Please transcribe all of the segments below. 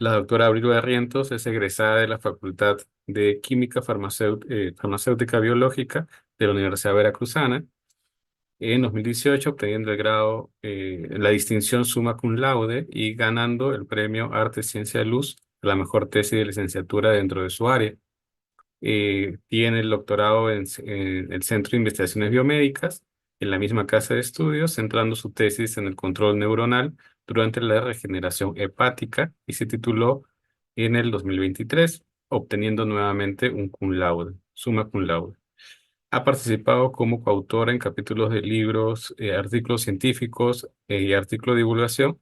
La doctora Abril Barrientos es egresada de la Facultad de Química Farmacéutica Biológica de la Universidad Veracruzana en 2018, obteniendo el grado, la distinción Summa Cum Laude y ganando el premio Arte, Ciencia y Luz a la mejor tesis de licenciatura dentro de su área. Tiene el doctorado en el Centro de Investigaciones Biomédicas en la misma casa de estudios, centrando su tesis en el control neuronal durante la regeneración hepática y se tituló en el 2023, obteniendo nuevamente un cum laude, summa cum laude. Ha participado como coautora en capítulos de libros, artículos científicos y artículos de divulgación,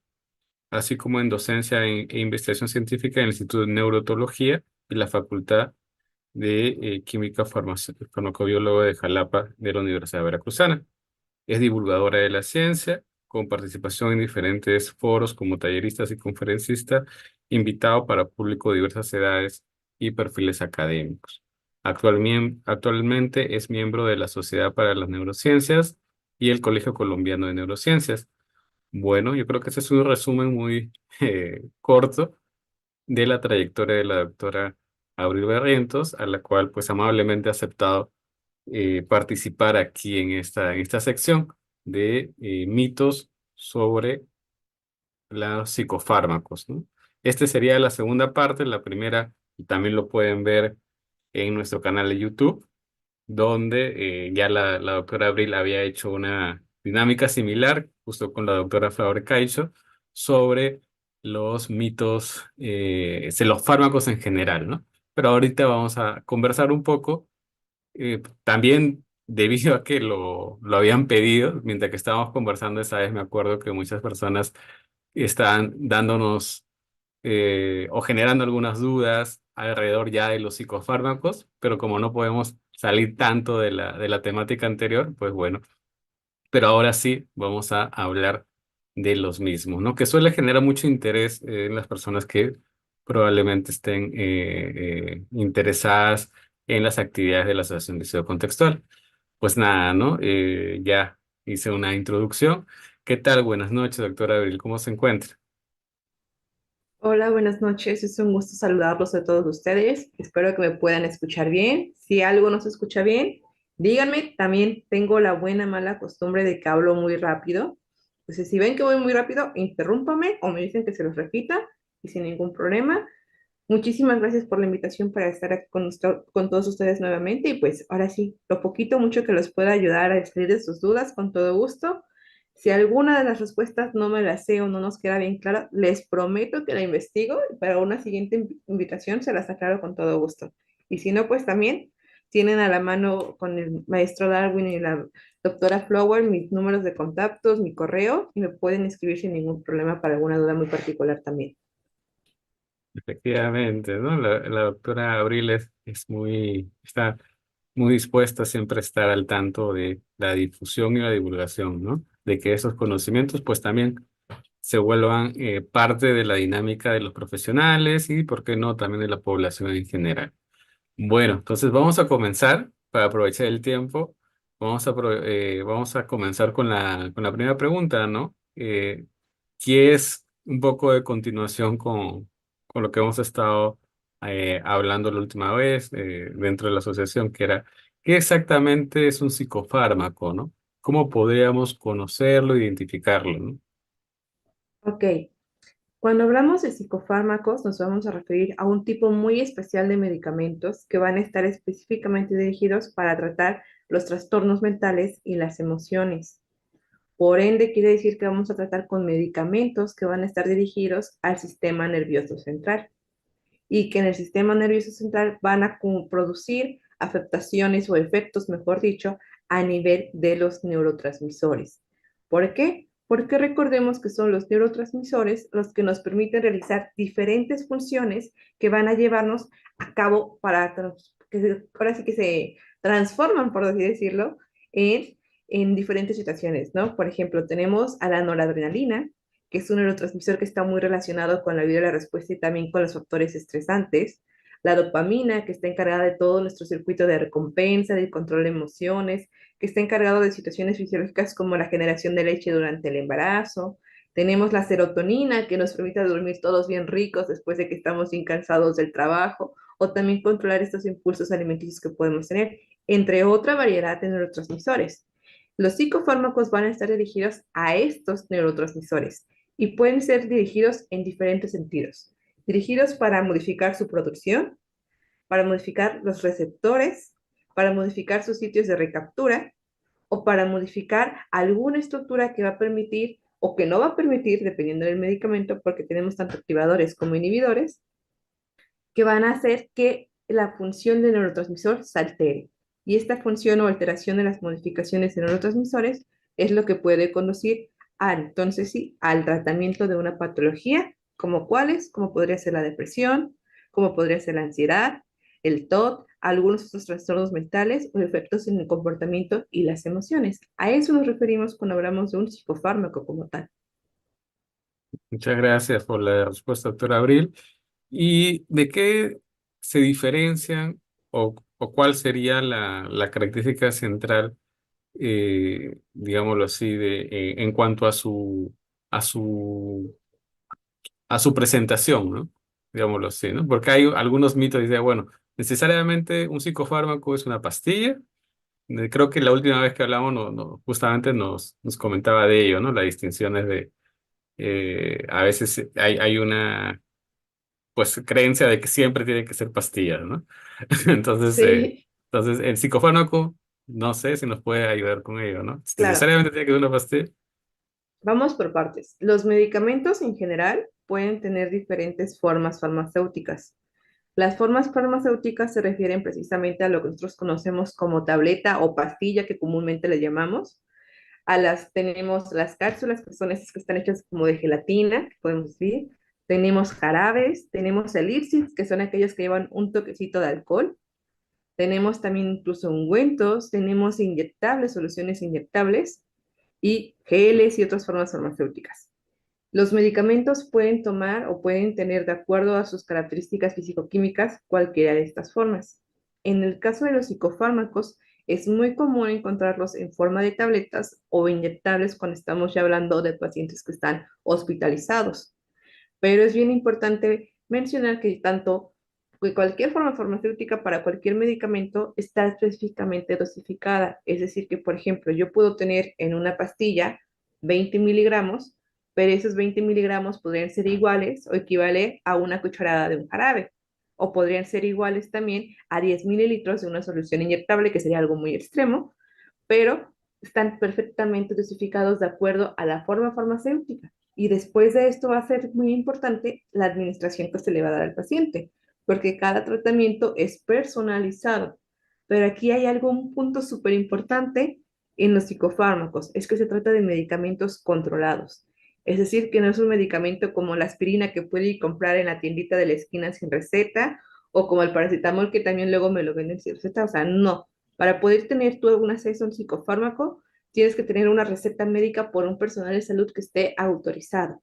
así como en docencia e investigación científica en el Instituto de Neurotología y la Facultad de Química Farmacobióloga de Jalapa de la Universidad Veracruzana. Es divulgadora de la ciencia, con participación en diferentes foros como talleristas y conferencista, invitado para público de diversas edades y perfiles académicos. Actualmente es miembro de la Sociedad para las Neurociencias y el Colegio Colombiano de Neurociencias. Bueno, yo creo que ese es un resumen muy corto de la trayectoria de la doctora Abril Barrientos, a la cual pues amablemente ha aceptado participar aquí en esta sección de mitos sobre los psicofármacos, ¿no? Este sería la segunda parte, la primera también lo pueden ver en nuestro canal de YouTube, donde ya la doctora Abril había hecho una dinámica similar, justo con la doctora Flor Caicho, sobre los mitos, de los fármacos en general, ¿no? Pero ahorita vamos a conversar un poco, también debido a que lo habían pedido, mientras que estábamos conversando esa vez, me acuerdo que muchas personas estaban dándonos o generando algunas dudas alrededor ya de los psicofármacos, pero como no podemos salir tanto de de la temática anterior, pues bueno, pero ahora sí vamos a hablar de los mismos, ¿no? Que suele generar mucho interés en las personas que probablemente estén interesadas en las actividades de la Asociación de Estudio Contextual. Pues nada, ¿no? Ya hice una introducción. ¿Qué tal? Buenas noches, doctora Abril. ¿Cómo se encuentra? Hola, buenas noches. Es un gusto saludarlos a todos ustedes. Espero que me puedan escuchar bien. Si algo no se escucha bien, díganme. También tengo la buena, mala costumbre de que hablo muy rápido. Entonces, si ven que voy muy rápido, interrúmpame o me dicen que se los repita y sin ningún problema. Muchísimas gracias por la invitación para estar aquí con todos ustedes nuevamente. Y pues ahora sí, lo poquito, mucho que los pueda ayudar a salir de sus dudas, con todo gusto. Si alguna de las respuestas no me la sé o no nos queda bien clara, les prometo que la investigo y para una siguiente invitación se las aclaro con todo gusto. Y si no, pues también tienen a la mano con el maestro Darwin y la doctora Flower mis números de contactos, mi correo y me pueden escribir sin ningún problema para alguna duda muy particular también. Efectivamente, ¿no? La doctora Abril está muy dispuesta siempre a estar al tanto de la difusión y la divulgación, ¿no? De que esos conocimientos pues también se vuelvan parte de la dinámica de los profesionales y, ¿por qué no?, también de la población en general. Bueno, entonces vamos a comenzar, para aprovechar el tiempo, vamos a comenzar con con la primera pregunta, ¿no? Que es un poco de continuación con lo que hemos estado hablando la última vez dentro de la asociación, que era, ¿qué exactamente es un psicofármaco, ¿no? ¿Cómo podríamos conocerlo, identificarlo, ¿no? Ok, cuando hablamos de psicofármacos, nos vamos a referir a un tipo muy especial de medicamentos que van a estar específicamente dirigidos para tratar los trastornos mentales y las emociones. Por ende, quiere decir que vamos a tratar con medicamentos que van a estar dirigidos al sistema nervioso central y que en el sistema nervioso central van a producir afectaciones o efectos, mejor dicho, a nivel de los neurotransmisores. ¿Por qué? Porque recordemos que son los neurotransmisores los que nos permiten realizar diferentes funciones que van a llevarnos a cabo para que ahora sí que se transforman, por así decirlo, en diferentes situaciones, ¿no? Por ejemplo, tenemos a la noradrenalina, que es un neurotransmisor que está muy relacionado con la vida y la respuesta y también con los factores estresantes. La dopamina, que está encargada de todo nuestro circuito de recompensa, de control de emociones, que está encargado de situaciones fisiológicas como la generación de leche durante el embarazo, Tenemos la serotonina que nos permite dormir todos bien ricos después de que estamos bien cansados del trabajo, o también controlar estos impulsos alimenticios que podemos tener, entre otra variedad de neurotransmisores. Los psicofármacos van a estar dirigidos a estos neurotransmisores y pueden ser dirigidos en diferentes sentidos. Dirigidos para modificar su producción, para modificar los receptores, para modificar sus sitios de recaptura o para modificar alguna estructura que va a permitir o que no va a permitir, dependiendo del medicamento, porque tenemos tanto activadores como inhibidores, que van a hacer que la función del neurotransmisor se altere. Y esta función o alteración de las modificaciones de neurotransmisores es lo que puede conducir entonces sí, al tratamiento de una patología, como cuáles, como podría ser la depresión, como podría ser la ansiedad, el TOC, algunos otros trastornos mentales o efectos en el comportamiento y las emociones. A eso nos referimos cuando hablamos de un psicofármaco como tal. Muchas gracias por la respuesta, doctora Abril. ¿Y de qué se diferencian o cuál sería la característica central, digámoslo así, en cuanto a su, a su presentación, ¿no? Digámoslo así, ¿no? Porque hay algunos mitos, dice, bueno, necesariamente un psicofármaco es una pastilla. Creo que la última vez que hablamos justamente nos comentaba de ello, ¿no? La distinción es de, a veces hay una pues creencia de que siempre tiene que ser pastillas, ¿no? Entonces, Sí, el psicofármaco, no sé si nos puede ayudar con ello, ¿no? claro. Necesariamente tiene que ser una pastilla. Vamos por partes. Los medicamentos en general pueden tener diferentes formas farmacéuticas. Las formas farmacéuticas se refieren precisamente a lo que nosotros conocemos como tableta o pastilla, que comúnmente le llamamos. Tenemos las cápsulas, que son esas que están hechas como de gelatina, que podemos decir. Tenemos jarabes, tenemos elixir, que son aquellos que llevan un toquecito de alcohol. Tenemos también incluso ungüentos, tenemos inyectables, soluciones inyectables y geles y otras formas farmacéuticas. Los medicamentos pueden tomar o pueden tener, de acuerdo a sus características físico-químicas, cualquiera de estas formas. En el caso de los psicofármacos, es muy común encontrarlos en forma de tabletas o inyectables cuando estamos ya hablando de pacientes que están hospitalizados. Pero es bien importante mencionar que tanto que cualquier forma farmacéutica para cualquier medicamento está específicamente dosificada. Es decir, que por ejemplo, yo puedo tener en una pastilla 20 miligramos, pero esos 20 miligramos podrían ser iguales o equivaler a una cucharada de un jarabe. O podrían ser iguales también a 10 mililitros de una solución inyectable, que sería algo muy extremo, pero están perfectamente dosificados de acuerdo a la forma farmacéutica. Y después de esto va a ser muy importante la administración que se le va a dar al paciente, porque cada tratamiento es personalizado. Pero aquí hay algo, un punto súper importante en los psicofármacos, es que se trata de medicamentos controlados. Es decir, que no es un medicamento como la aspirina que puede ir comprar en la tiendita de la esquina sin receta, o como el paracetamol que también luego me lo venden sin receta. O sea, no, para poder tener tú algún acceso a un psicofármaco, tienes que tener una receta médica por un personal de salud que esté autorizado.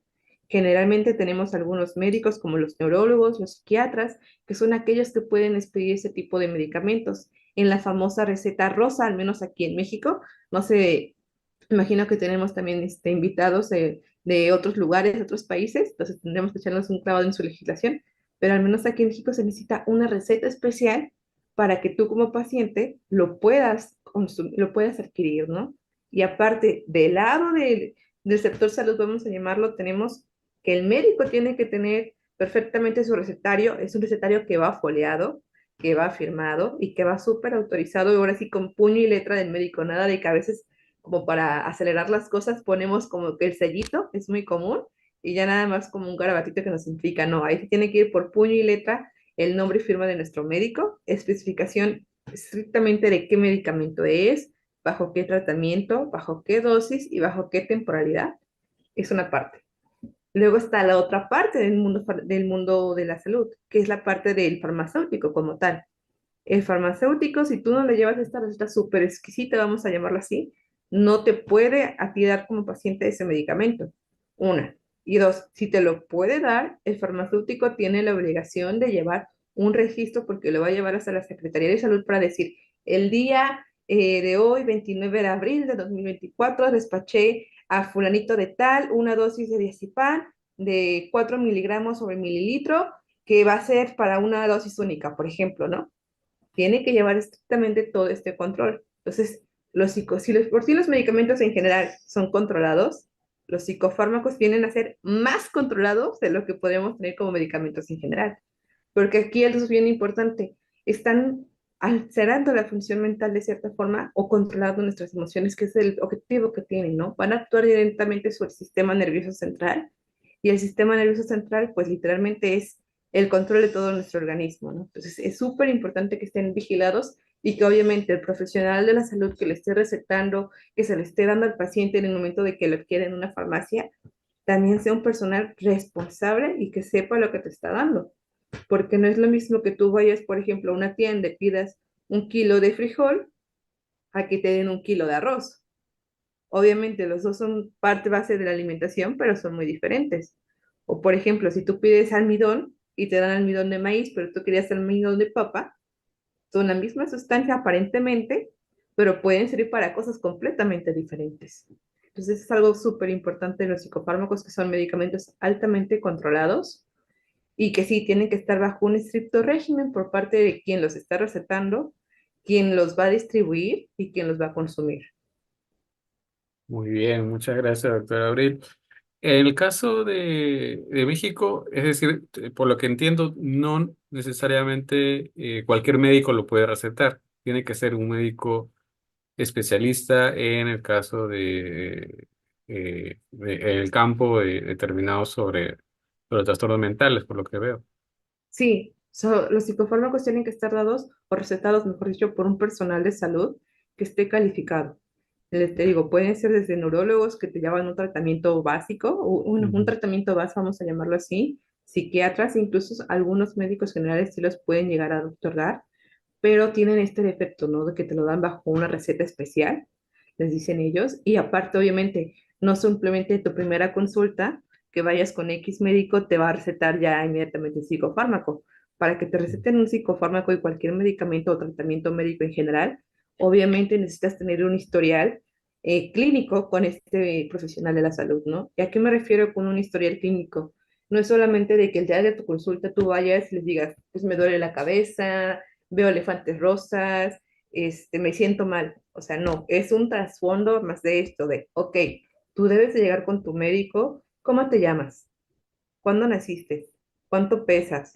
Generalmente tenemos algunos médicos como los neurólogos, los psiquiatras, que son aquellos que pueden expedir ese tipo de medicamentos. En la famosa receta rosa, al menos aquí en México, no sé, imagino que tenemos también invitados de otros lugares, de otros países, entonces tendremos que echarnos un clavado en su legislación, pero al menos aquí en México se necesita una receta especial para que tú como paciente lo puedas consumir, lo puedas adquirir, ¿no? Y aparte, del lado del sector salud, vamos a llamarlo, tenemos que el médico tiene que tener perfectamente su recetario, es un recetario que va foliado, que va firmado y que va súper autorizado, y ahora sí con puño y letra del médico, nada de que a veces como para acelerar las cosas ponemos como que el sellito, es muy común, y ya nada más como un garabatito que nos implica, no, ahí sí tiene que ir por puño y letra el nombre y firma de nuestro médico, especificación estrictamente de qué medicamento es, bajo qué tratamiento, bajo qué dosis y bajo qué temporalidad, es una parte. Luego está la otra parte del mundo de la salud, que es la parte del farmacéutico como tal. El farmacéutico, si tú no le llevas esta receta súper exquisita, vamos a llamarlo así, no te puede a ti dar como paciente ese medicamento. Una. Y dos, si te lo puede dar, el farmacéutico tiene la obligación de llevar un registro porque lo va a llevar hasta la Secretaría de Salud para decir, el día de hoy, 29 de abril de 2024, despaché a fulanito de tal una dosis de diazepam de 4 miligramos sobre mililitro, que va a ser para una dosis única, por ejemplo, ¿no? Tiene que llevar estrictamente todo este control. Entonces, si por sí los medicamentos en general son controlados, los psicofármacos vienen a ser más controlados de lo que podemos tener como medicamentos en general. Porque aquí eso es bien importante. Están alterando la función mental de cierta forma o controlando nuestras emociones, que es el objetivo que tienen, ¿no? Van a actuar directamente sobre el sistema nervioso central y el sistema nervioso central, pues literalmente es el control de todo nuestro organismo, ¿no? Entonces es súper importante que estén vigilados y que obviamente el profesional de la salud que le esté recetando, que se le esté dando al paciente en el momento de que lo adquiere en una farmacia, también sea un personal responsable y que sepa lo que te está dando. Porque no es lo mismo que tú vayas, por ejemplo, a una tienda y pidas 1 kilo de frijol a que te den 1 kilo de arroz. Obviamente los dos son parte base de la alimentación, pero son muy diferentes. O por ejemplo, si tú pides almidón y te dan almidón de maíz, pero tú querías almidón de papa, son la misma sustancia aparentemente, pero pueden servir para cosas completamente diferentes. Entonces es algo súper importante en los psicofármacos, que son medicamentos altamente controlados y que sí tienen que estar bajo un estricto régimen por parte de quien los está recetando, quien los va a distribuir y quien los va a consumir. Muy bien, muchas gracias, doctor Abril. En el caso de México, es decir, por lo que entiendo, no necesariamente cualquier médico lo puede recetar. Tiene que ser un médico especialista en el caso el campo determinado sobre trastornos mentales, por lo que veo. Sí, los psicofármacos tienen que estar dados o recetados, mejor dicho, por un personal de salud que esté calificado. Les te digo, pueden ser desde neurólogos que te llevan un tratamiento básico, o un Ujú. tratamiento básico, vamos a llamarlo así, psiquiatras, incluso algunos médicos generales sí los pueden llegar a otorgar, pero tienen este defecto, ¿no? De que te lo dan bajo una receta especial, les dicen ellos, y aparte, obviamente, no simplemente tu primera consulta, que vayas con X médico, te va a recetar ya inmediatamente el psicofármaco. Para que te receten un psicofármaco y cualquier medicamento o tratamiento médico en general, obviamente necesitas tener un historial clínico con este profesional de la salud, ¿no? ¿Y a qué me refiero con un historial clínico? No es solamente de que el día de tu consulta tú vayas y les digas, pues me duele la cabeza, veo elefantes rosas, me siento mal. O sea, no, es un trasfondo más de esto, de, ok, tú debes de llegar con tu médico, ¿cómo te llamas? ¿Cuándo naciste? ¿Cuánto pesas?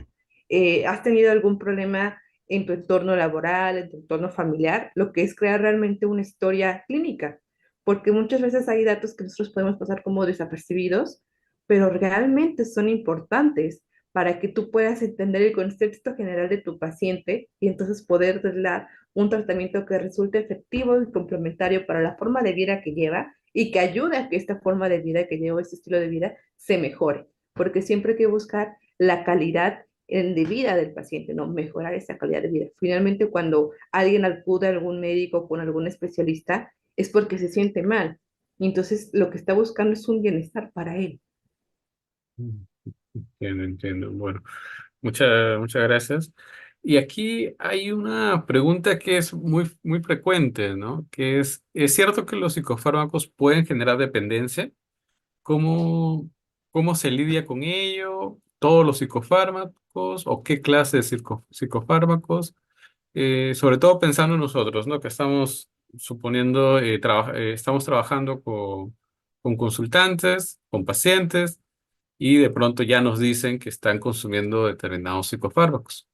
¿Has tenido algún problema en tu entorno laboral, en tu entorno familiar? Lo que es crear realmente una historia clínica, porque muchas veces hay datos que nosotros podemos pasar como desapercibidos, pero realmente son importantes para que tú puedas entender el concepto general de tu paciente y entonces poder dar un tratamiento que resulte efectivo y complementario para la forma de vida que lleva y que ayude a que esta forma de vida que lleva, este estilo de vida, se mejore, porque siempre hay que buscar la calidad de vida del paciente, ¿no? Mejorar esa calidad de vida. Finalmente, cuando alguien acude a algún médico con algún especialista, es porque se siente mal. Y entonces lo que está buscando es un bienestar para él. Entiendo, entiendo. Bueno, muchas gracias. Y aquí hay una pregunta que es muy frecuente, ¿no? Que ¿es cierto que los psicofármacos pueden generar dependencia? ¿Cómo, cómo se lidia con ello? ¿Todos los psicofármacos o qué clase de psicofármacos? Sobre todo pensando en nosotros, ¿no? Que estamos suponiendo, estamos trabajando con consultantes, con pacientes y de pronto ya nos dicen que están consumiendo determinados psicofármacos.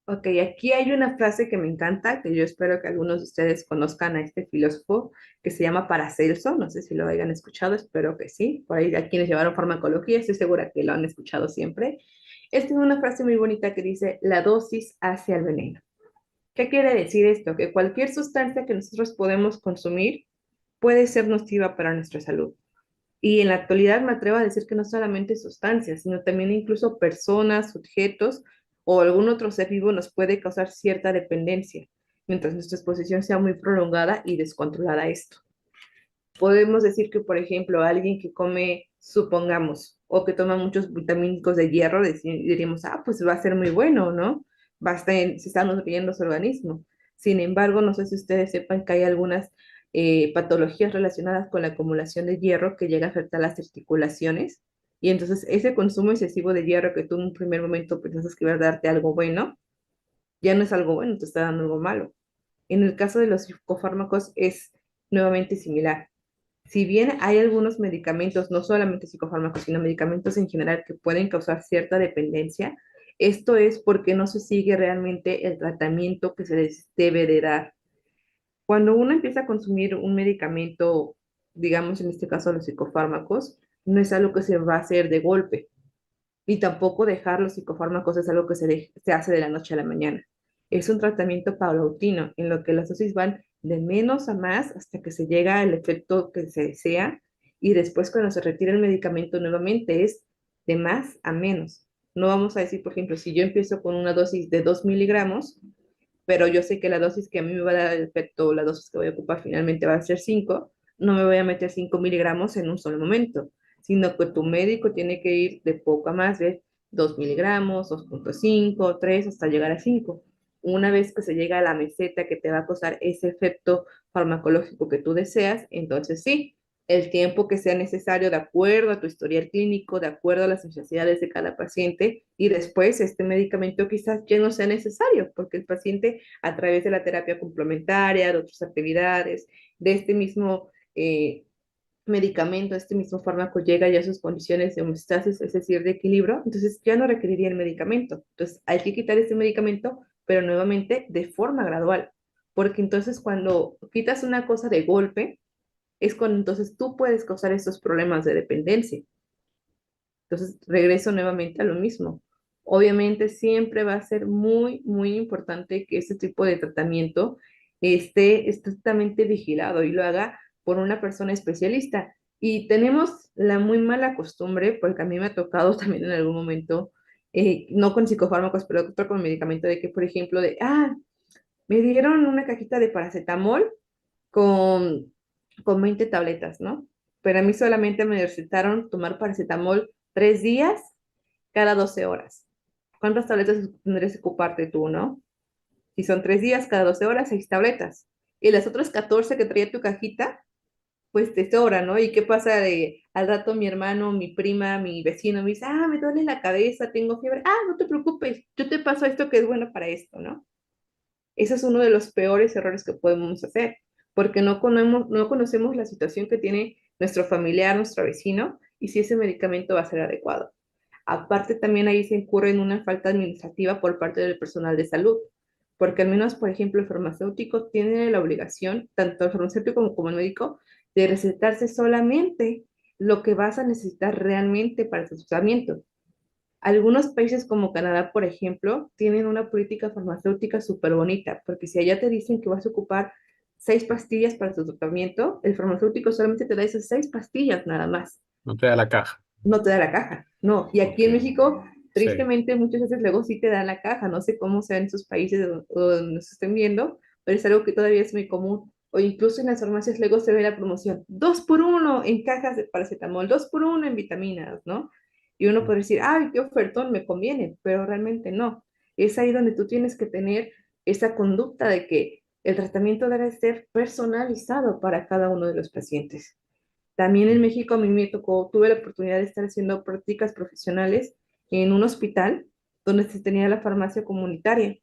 Ok, aquí hay una frase que me encanta, que yo espero que algunos de ustedes conozcan a este filósofo que se llama Paracelso, no sé si lo hayan escuchado, espero que sí, por ahí a quienes llevaron farmacología, estoy segura que lo han escuchado siempre. Él tiene una frase muy bonita que dice, la dosis hace al veneno. ¿Qué quiere decir esto? Que cualquier sustancia que nosotros podemos consumir puede ser nociva para nuestra salud. Y en la actualidad me atrevo a decir que no solamente sustancias, sino también incluso personas, sujetos o algún otro ser vivo nos puede causar cierta dependencia, mientras nuestra exposición sea muy prolongada y descontrolada a esto. Podemos decir que, por ejemplo, alguien que come, supongamos, o que toma muchos vitamínicos de hierro, diríamos, ah, pues va a ser muy bueno, ¿no? Se está nutriendo su organismo. Sin embargo, no sé si ustedes sepan que hay algunas patologías relacionadas con la acumulación de hierro que llega a afectar las articulaciones. Y entonces ese consumo excesivo de hierro que tú en un primer momento pensas que iba a darte algo bueno, ya no es algo bueno, te está dando algo malo. En el caso de los psicofármacos es nuevamente similar. Si bien hay algunos medicamentos, no solamente psicofármacos, sino medicamentos en general que pueden causar cierta dependencia, esto es porque no se sigue realmente el tratamiento que se les debe de dar. Cuando uno empieza a consumir un medicamento, digamos en este caso los psicofármacos, no es algo que se va a hacer de golpe, y tampoco dejar los psicofármacos es algo que se hace de la noche a la mañana. Es un tratamiento paulatino en lo que las dosis van de menos a más hasta que se llega al efecto que se desea y después cuando se retira el medicamento nuevamente es de más a menos. No vamos a decir, por ejemplo, si yo empiezo con una dosis de 2 miligramos, pero yo sé que la dosis que a mí me va a dar el efecto, la dosis que voy a ocupar finalmente va a ser 5, no me voy a meter 5 miligramos en un solo momento, sino que tu médico tiene que ir de poco a más, de 2 miligramos, 2,5, 3, hasta llegar a 5. Una vez que se llega a la meseta que te va a causar ese efecto farmacológico que tú deseas, entonces sí, el tiempo que sea necesario de acuerdo a tu historial clínico, de acuerdo a las necesidades de cada paciente y después este medicamento quizás ya no sea necesario porque el paciente a través de la terapia complementaria, de otras actividades, de este mismo medicamento, este mismo fármaco llega ya a sus condiciones de homeostasis, es decir, de equilibrio, entonces ya no requeriría el medicamento. Entonces hay que quitar este medicamento, pero nuevamente de forma gradual, porque entonces cuando quitas una cosa de golpe, es cuando entonces tú puedes causar estos problemas de dependencia. Entonces regreso nuevamente a lo mismo. Obviamente siempre va a ser muy, muy importante que este tipo de tratamiento esté estrictamente vigilado y lo haga por una persona especialista. Y tenemos la muy mala costumbre, porque a mí me ha tocado también en algún momento, no con psicofármacos, pero otro con medicamento, de que, por ejemplo, me dieron una cajita de paracetamol con, con 20 tabletas, ¿no? Pero a mí solamente me recetaron tomar paracetamol 3 días cada 12 horas. ¿Cuántas tabletas tendrías que ocuparte tú, no? Si son 3 días cada 12 horas, 6 tabletas. Y las otras 14 que traía tu cajita, pues te sobra, ¿no? ¿Y qué pasa al rato mi hermano, mi prima, mi vecino me dice, me duele la cabeza, tengo fiebre. No te preocupes, yo te paso esto que es bueno para esto, ¿no? Ese es uno de los peores errores que podemos hacer, porque no conocemos la situación que tiene nuestro familiar, nuestro vecino, y si ese medicamento va a ser adecuado. Aparte, también ahí se incurre en una falta administrativa por parte del personal de salud, porque al menos, por ejemplo, el farmacéutico tiene la obligación, tanto el farmacéutico como el médico, de recetarse solamente lo que vas a necesitar realmente para tu tratamiento. Algunos países como Canadá, por ejemplo, tienen una política farmacéutica súper bonita, porque si allá te dicen que vas a ocupar 6 pastillas para tu tratamiento, el farmacéutico solamente te da esas 6 pastillas nada más, No te da la caja. no te da la caja, no. Y aquí Ok. en México, Sí. tristemente, muchas veces luego sí te dan la caja, no sé cómo sea en sus países donde se estén viendo, pero es algo que todavía es muy común. O incluso en las farmacias luego se ve la promoción, 2 por 1 en cajas de paracetamol, 2 por 1 en vitaminas, ¿no? Y uno puede decir, ay, qué ofertón, me conviene, pero realmente no. Es ahí donde tú tienes que tener esa conducta de que el tratamiento debe ser personalizado para cada uno de los pacientes. También en México a mí me tocó, tuve la oportunidad de estar haciendo prácticas profesionales en un hospital donde se tenía la farmacia comunitaria.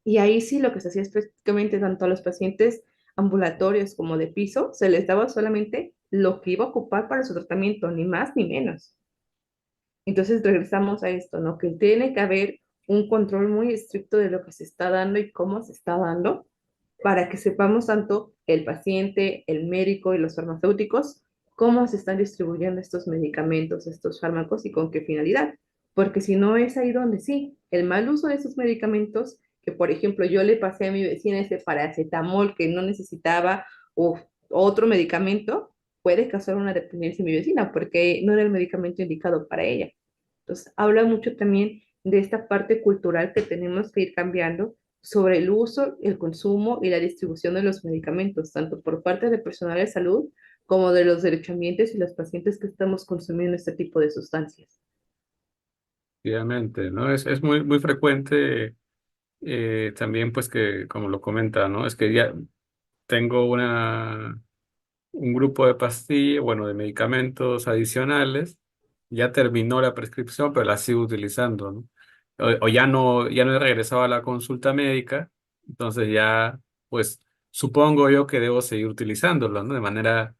Y ahí sí lo que se hacía es prácticamente tanto a los pacientes ambulatorios como de piso, se les daba solamente lo que iba a ocupar para su tratamiento, ni más ni menos. Entonces regresamos a esto, ¿no? Que tiene que haber un control muy estricto de lo que se está dando y cómo se está dando para que sepamos tanto el paciente, el médico y los farmacéuticos cómo se están distribuyendo estos medicamentos, estos fármacos y con qué finalidad. Porque si no es ahí donde sí, el mal uso de esos medicamentos, que por ejemplo yo le pasé a mi vecina ese paracetamol que no necesitaba o otro medicamento, puede causar una dependencia en mi vecina porque no era el medicamento indicado para ella. Entonces, habla mucho también de esta parte cultural que tenemos que ir cambiando sobre el uso, el consumo y la distribución de los medicamentos, tanto por parte del personal de salud como de los derechohabientes y los pacientes que estamos consumiendo este tipo de sustancias. Obviamente, ¿no? Es muy, muy frecuente también, pues que, como lo comenta, ¿no? Es que ya tengo un grupo de pastillas, bueno, de medicamentos adicionales, ya terminó la prescripción, pero la sigo utilizando, ¿no? O ya no he regresado a la consulta médica, entonces ya, pues, supongo yo que debo seguir utilizándolo, ¿no? De manera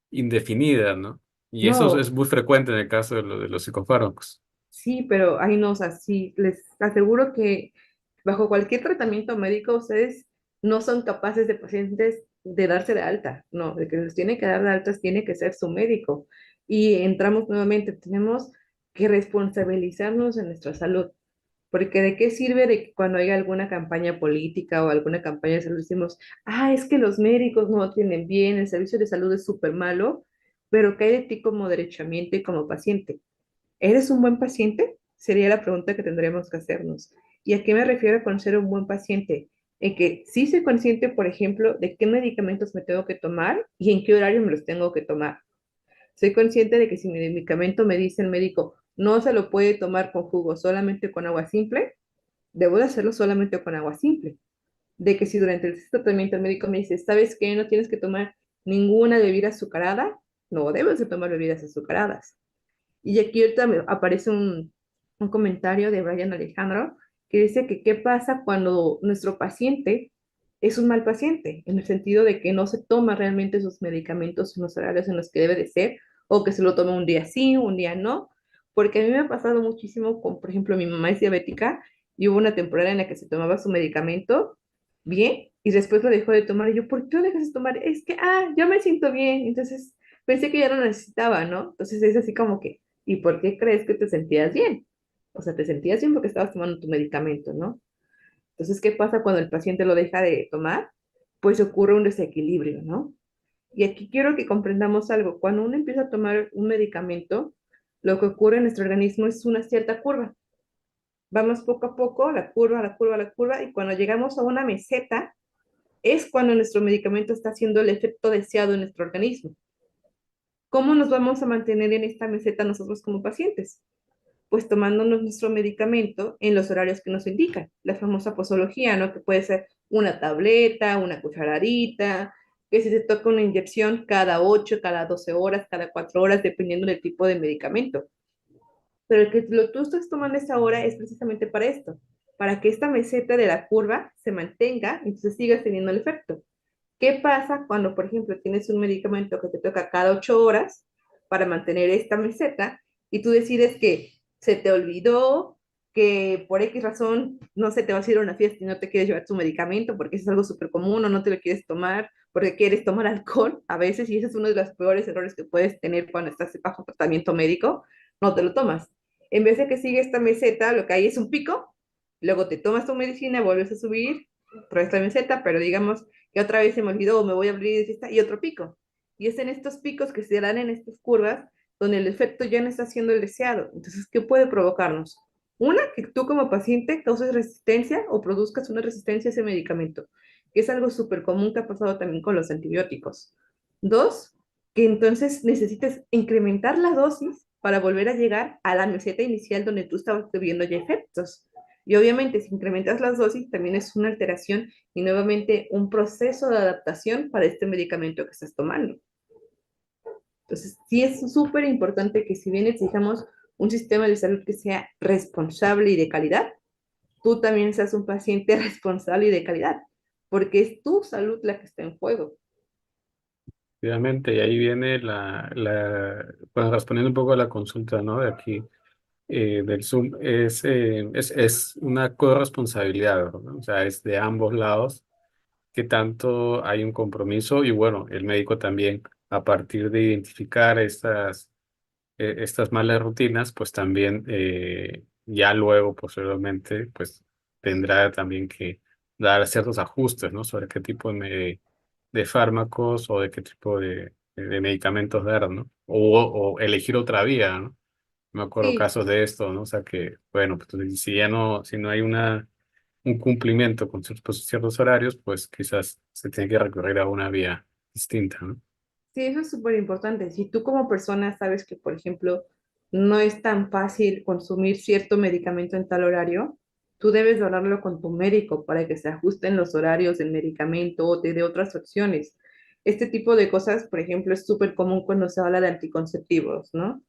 indefinida, ¿no? Y eso es No, muy frecuente en el caso de los psicofármacos. sí, pero ahí no, o sea, sí, les aseguro que bajo cualquier tratamiento médico ustedes no son capaces de pacientes de darse de alta, no, de que les tiene que dar de altas tiene que ser su médico. Y entramos nuevamente, tenemos que responsabilizarnos de nuestra salud, porque de qué sirve de que cuando haya alguna campaña política o alguna campaña de salud decimos, ah, es que los médicos no atienden bien, el servicio de salud es súper malo, pero ¿qué hay de ti como derechamiento y como paciente? ¿Eres un buen paciente? Sería la pregunta que tendríamos que hacernos. ¿Y a qué me refiero con ser un buen paciente? En que sí soy consciente, por ejemplo, de qué medicamentos me tengo que tomar y en qué horario me los tengo que tomar. Soy consciente de que si mi medicamento me dice el médico no se lo puede tomar con jugo, solamente con agua simple, debo de hacerlo solamente con agua simple. De que si durante el tratamiento el médico me dice, ¿sabes qué? No tienes que tomar ninguna bebida azucarada, no debes de tomar bebidas azucaradas. Y aquí ahorita me aparece un comentario de Brian Alejandro que dice que qué pasa cuando nuestro paciente es un mal paciente, en el sentido de que no se toma realmente sus medicamentos en los horarios en los que debe de ser, o que se lo toma un día sí, un día no, porque a mí me ha pasado muchísimo con, por ejemplo, mi mamá es diabética y hubo una temporada en la que se tomaba su medicamento bien y después lo dejó de tomar y yo, ¿por qué lo dejas de tomar? Es que, ya me siento bien, entonces pensé que ya no lo necesitaba, ¿no? Entonces es así como que ¿y por qué crees que te sentías bien? O sea, te sentías bien porque estabas tomando tu medicamento, ¿no? Entonces, ¿qué pasa cuando el paciente lo deja de tomar? Pues ocurre un desequilibrio, ¿no? Y aquí quiero que comprendamos algo. Cuando uno empieza a tomar un medicamento, lo que ocurre en nuestro organismo es una cierta curva. Vamos poco a poco, la curva, la curva, la curva, y cuando llegamos a una meseta, es cuando nuestro medicamento está haciendo el efecto deseado en nuestro organismo. ¿Cómo nos vamos a mantener en esta meseta nosotros como pacientes? Pues tomándonos nuestro medicamento en los horarios que nos indican, la famosa posología, ¿no? Que puede ser una tableta, una cucharadita, que si se toca una inyección cada 8, cada 12 horas, cada 4 horas, dependiendo del tipo de medicamento. Pero el que tú estás tomando esa hora es precisamente para esto, para que esta meseta de la curva se mantenga y entonces sigas teniendo el efecto. ¿Qué pasa cuando, por ejemplo, tienes un medicamento que te toca cada 8 horas para mantener esta meseta y tú decides que se te olvidó, que por X razón no se te va a ir a una fiesta y no te quieres llevar tu medicamento porque eso es algo súper común o no te lo quieres tomar porque quieres tomar alcohol a veces y ese es uno de los peores errores que puedes tener cuando estás bajo tratamiento médico, no te lo tomas. En vez de que siga esta meseta, lo que hay es un pico, luego te tomas tu medicina, vuelves a subir, otra vez la meseta, pero digamos y otra vez se me olvidó, me voy a abrir de fiesta, y otro pico. Y es en estos picos que se dan en estas curvas donde el efecto ya no está siendo el deseado. Entonces, ¿qué puede provocarnos? Una, que tú como paciente causes resistencia o produzcas una resistencia a ese medicamento, que es algo súper común que ha pasado también con los antibióticos. Dos, que entonces necesites incrementar la dosis para volver a llegar a la meseta inicial donde tú estabas viendo ya efectos. Y obviamente, si incrementas las dosis, también es una alteración y nuevamente un proceso de adaptación para este medicamento que estás tomando. Entonces, sí es súper importante que si bien exijamos un sistema de salud que sea responsable y de calidad, tú también seas un paciente responsable y de calidad, porque es tu salud la que está en juego. Obviamente, y ahí viene bueno, respondiendo un poco a la consulta, ¿no? De aquí, del Zoom, es una corresponsabilidad, ¿no? O sea, es de ambos lados que tanto hay un compromiso y bueno, el médico también, a partir de identificar estas malas rutinas, pues también ya luego, posteriormente, pues tendrá también que dar ciertos ajustes, ¿no? Sobre qué tipo de fármacos o de qué tipo de medicamentos dar, ¿no? O elegir otra vía, ¿no? Me acuerdo Sí, casos de esto, ¿no? O sea que, bueno, pues si ya no, si no hay un cumplimiento con ciertos horarios, pues quizás se tiene que recurrir a una vía distinta, ¿no? sí, eso es súper importante. Si tú como persona sabes que, por ejemplo, no es tan fácil consumir cierto medicamento en tal horario, tú debes hablarlo con tu médico para que se ajusten los horarios del medicamento o te dé otras opciones. Este tipo de cosas, por ejemplo, es súper común cuando se habla de anticonceptivos, ¿no?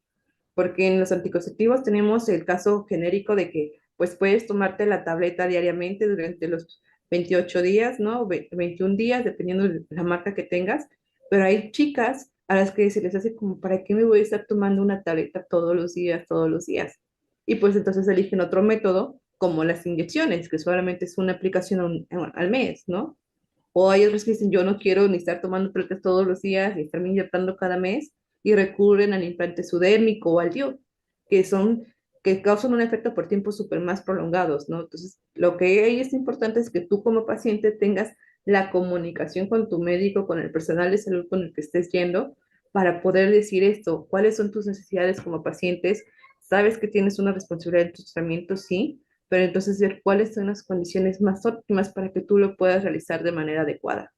Porque en los anticonceptivos tenemos el caso genérico de que pues puedes tomarte la tableta diariamente durante los 28 días, ¿no? 21 días, dependiendo de la marca que tengas, pero hay chicas a las que se les hace como, ¿para qué me voy a estar tomando una tableta todos los días, todos los días? Y pues entonces eligen otro método, como las inyecciones, que solamente es una aplicación al mes, ¿no? O hay otros que dicen, yo no quiero ni estar tomando tabletas todos los días, ni estarme inyectando cada mes, y recurren al implante subdérmico o al DIU, que son, que causan un efecto por tiempos súper más prolongados, ¿no? Entonces, lo que ahí es importante es que tú como paciente tengas la comunicación con tu médico, con el personal de salud con el que estés yendo, para poder decir esto, cuáles son tus necesidades como pacientes, sabes que tienes una responsabilidad en tu tratamiento, sí, pero entonces ver cuáles son las condiciones más óptimas para que tú lo puedas realizar de manera adecuada.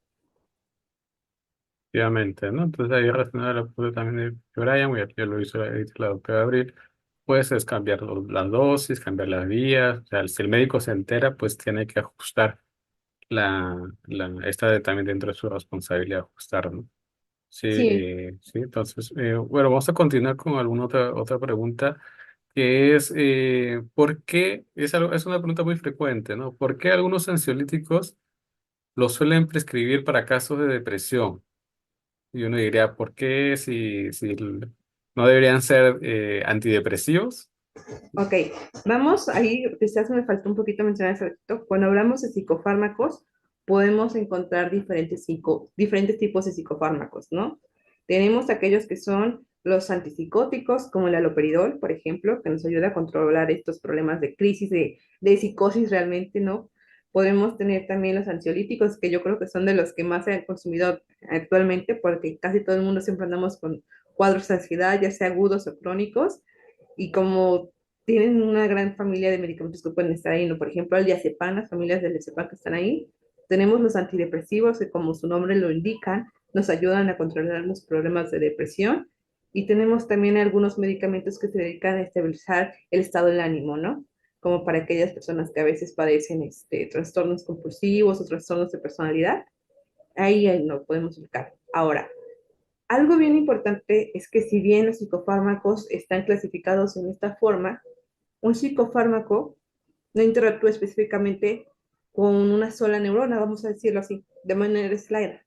Obviamente, ¿no? Entonces ahí relacionado a la pregunta también de Brian, ya lo hizo la doctora Abril, pues es cambiar las dosis, cambiar las vías, o sea, si el médico se entera, pues tiene que ajustar esta también dentro de su responsabilidad ajustar, ¿no? Sí, Sí, sí, entonces, bueno, vamos a continuar con alguna otra pregunta, que es, ¿por qué? Es una pregunta muy frecuente, ¿no? ¿Por qué algunos ansiolíticos los suelen prescribir para casos de depresión? Y uno diría, ¿por qué no deberían ser antidepresivos? ok. Vamos ahí, quizás me faltó un poquito mencionar hace ratito. Cuando hablamos de psicofármacos, podemos encontrar diferentes tipos de psicofármacos, ¿no? Tenemos aquellos que son los antipsicóticos, como el haloperidol, por ejemplo, que nos ayuda a controlar estos problemas de crisis, de psicosis realmente, ¿no? Podemos tener también los ansiolíticos, que yo creo que son de los que más se han consumido actualmente, porque casi todo el mundo siempre andamos con cuadros de ansiedad, ya sea agudos o crónicos, y como tienen una gran familia de medicamentos que pueden estar ahí, ¿no? Por ejemplo, el diazepam, las familias del diazepam que están ahí. Tenemos los antidepresivos que, como su nombre lo indica, nos ayudan a controlar los problemas de depresión. Y tenemos también algunos medicamentos que se dedican a estabilizar el estado del ánimo, ¿no? Como para aquellas personas que a veces padecen trastornos compulsivos o trastornos de personalidad. Ahí lo podemos ubicar. Ahora, algo bien importante es que si bien los psicofármacos están clasificados en esta forma, un psicofármaco no interactúa específicamente con una sola neurona, vamos a decirlo así, de manera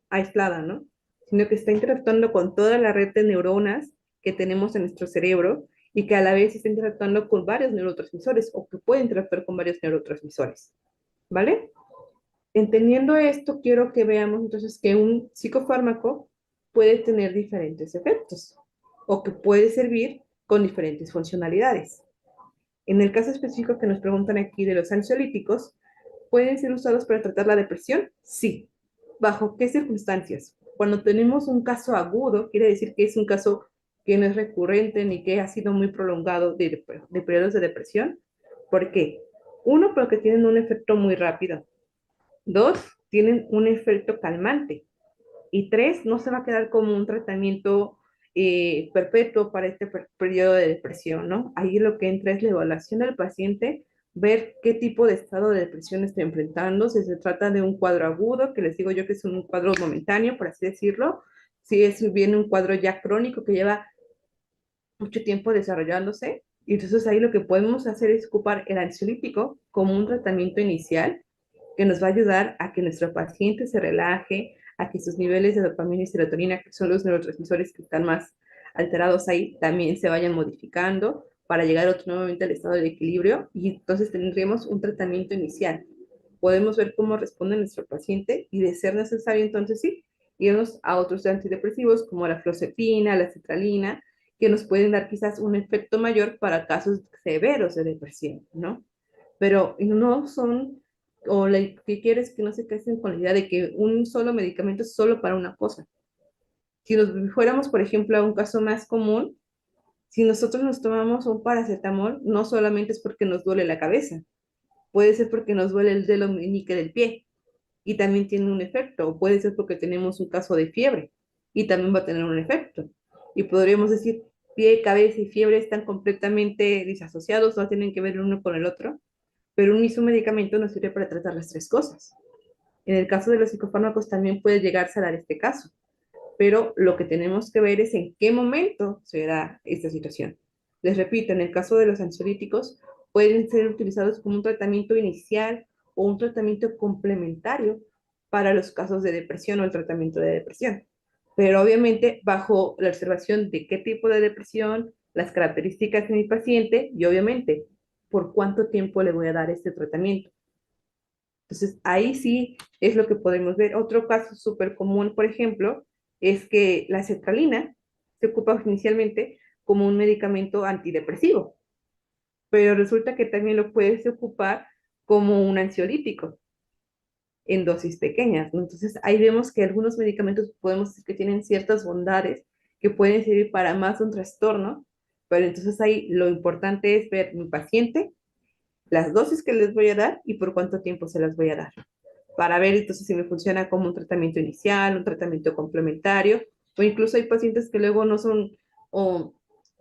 aislada, ¿no? Sino que está interactuando con toda la red de neuronas que tenemos en nuestro cerebro y que a la vez está interactuando con varios neurotransmisores o que puede interactuar con varios neurotransmisores, ¿vale? Entendiendo esto, quiero que veamos entonces que un psicofármaco puede tener diferentes efectos o que puede servir con diferentes funcionalidades. En el caso específico que nos preguntan aquí de los ansiolíticos, ¿pueden ser usados para tratar la depresión? Sí. ¿Bajo qué circunstancias? Cuando tenemos un caso agudo, quiere decir que es un caso que no es recurrente ni que ha sido muy prolongado de periodos de depresión. ¿Por qué? Uno, porque tienen un efecto muy rápido. Dos, tienen un efecto calmante. Y tres, no se va a quedar como un tratamiento perpetuo para este periodo de depresión, ¿no? Ahí lo que entra es la evaluación del paciente, ver qué tipo de estado de depresión está enfrentando, si se trata de un cuadro agudo, que les digo yo que es un cuadro momentáneo, por así decirlo, si es bien un cuadro ya crónico que lleva mucho tiempo desarrollándose, y entonces ahí lo que podemos hacer es ocupar el ansiolítico como un tratamiento inicial que nos va a ayudar a que nuestro paciente se relaje, a que sus niveles de dopamina y serotonina, que son los neurotransmisores que están más alterados ahí, también se vayan modificando para llegar nuevamente al estado de equilibrio y entonces tendríamos un tratamiento inicial. Podemos ver cómo responde nuestro paciente y de ser necesario entonces sí, irnos a otros antidepresivos como la fluoxetina, la citralina, que nos pueden dar quizás un efecto mayor para casos severos de depresión, ¿no? Pero no son, o lo que quieres que no se casen con la idea de que un solo medicamento es solo para una cosa. Si nos fuéramos, por ejemplo, a un caso más común, si nosotros nos tomamos un paracetamol, no solamente es porque nos duele la cabeza, puede ser porque nos duele el dedo meñique del pie y también tiene un efecto, o puede ser porque tenemos un caso de fiebre y también va a tener un efecto. Y podríamos decir, pie, cabeza y fiebre están completamente disasociados, no tienen que ver uno con el otro. pero un mismo medicamento no sirve para tratar las tres cosas. En el caso de los psicofármacos también puede llegarse a dar este caso, pero lo que tenemos que ver es en qué momento se da esta situación. Les repito, en el caso de los ansiolíticos, pueden ser utilizados como un tratamiento inicial o un tratamiento complementario para los casos de depresión o el tratamiento de depresión. Pero obviamente bajo la observación de qué tipo de depresión, las características de mi paciente y obviamente por cuánto tiempo le voy a dar este tratamiento. Entonces, ahí sí es lo que podemos ver. Otro caso súper común, por ejemplo, es que la sertralina se ocupa inicialmente como un medicamento antidepresivo, pero resulta que también lo puedes ocupar como un ansiolítico en dosis pequeñas, ¿no? Entonces, ahí vemos que algunos medicamentos podemos decir que tienen ciertas bondades que pueden servir para más de un trastorno, pero entonces ahí lo importante es ver mi paciente, las dosis que les voy a dar y por cuánto tiempo se las voy a dar para ver entonces si me funciona como un tratamiento inicial, un tratamiento complementario, o incluso hay pacientes que luego no son o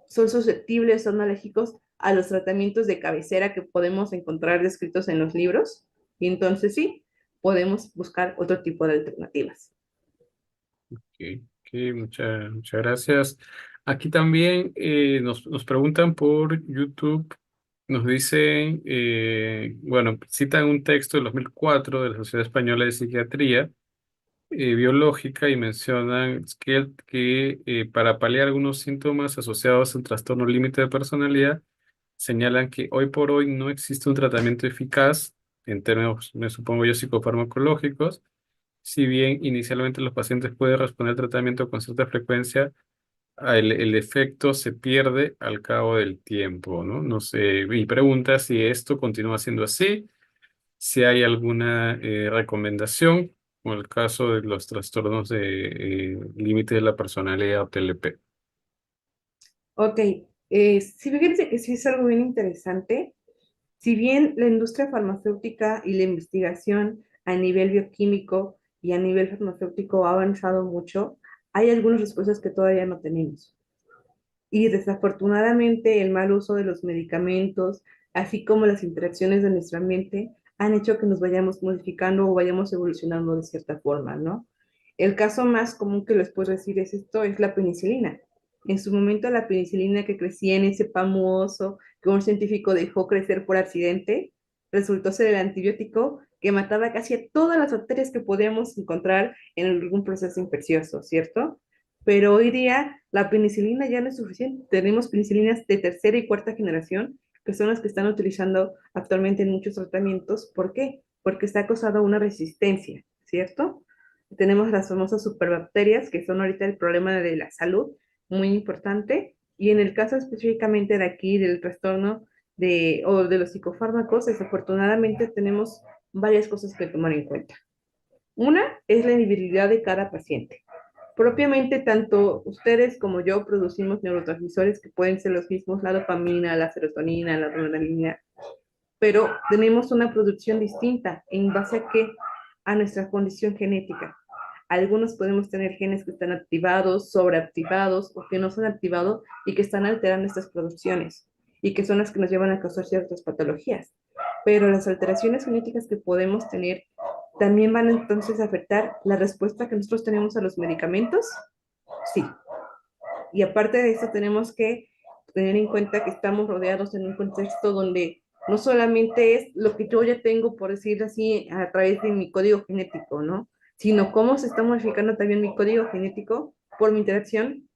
son susceptibles, son alérgicos a los tratamientos de cabecera que podemos encontrar descritos en los libros, y entonces sí, podemos buscar otro tipo de alternativas. Ok, ok, muchas gracias. Aquí también nos preguntan por YouTube, nos dicen, bueno, citan un texto del 2004 de la Sociedad Española de Psiquiatría Biológica y mencionan que para paliar algunos síntomas asociados al trastorno límite de personalidad, señalan que hoy por hoy no existe un tratamiento eficaz en términos, me supongo yo, psicofarmacológicos. Si bien inicialmente los pacientes pueden responder al tratamiento con cierta frecuencia, el efecto se pierde al cabo del tiempo, ¿no? No sé, mi pregunta es si esto continúa siendo así, si hay alguna recomendación, o el caso de los trastornos de límite de la personalidad o TLP. Ok, sí, fíjense que sí es algo bien interesante. Si bien la industria farmacéutica y la investigación a nivel bioquímico y a nivel farmacéutico ha avanzado mucho, hay algunas respuestas que todavía no tenemos. Y desafortunadamente el mal uso de los medicamentos, así como las interacciones de nuestro ambiente, han hecho que nos vayamos modificando o vayamos evolucionando de cierta forma, ¿no? El caso más común que les puedo decir es esto, es la penicilina. En su momento la penicilina que crecía en ese famoso que un científico dejó crecer por accidente, resultó ser el antibiótico que mataba casi a todas las bacterias que podíamos encontrar en algún proceso infeccioso, ¿cierto? Pero hoy día la penicilina ya no es suficiente. Tenemos penicilinas de tercera y cuarta generación, que son las que están utilizando actualmente en muchos tratamientos. ¿Por qué? Porque está causado una resistencia, ¿cierto? Tenemos las famosas superbacterias, que son ahorita el problema de la salud, muy importante. Y en el caso específicamente de aquí, del trastorno o de los psicofármacos, desafortunadamente tenemos varias cosas que tomar en cuenta. Una es la individualidad de cada paciente. Propiamente, tanto ustedes como yo producimos neurotransmisores que pueden ser los mismos, la dopamina, la serotonina, la adrenalina, pero tenemos una producción distinta en base a qué, a nuestra condición genética. Algunos podemos tener genes que están activados, sobreactivados o que no son activados y que están alterando estas producciones y que son las que nos llevan a causar ciertas patologías. Pero las alteraciones genéticas que podemos tener también van entonces a afectar la respuesta que nosotros tenemos a los medicamentos. Sí. Y aparte de eso tenemos que tener en cuenta que estamos rodeados en un contexto donde no solamente es lo que yo ya tengo, por decir así, a través de mi código genético, ¿no? Sino cómo se está modificando también mi código genético por mi interacción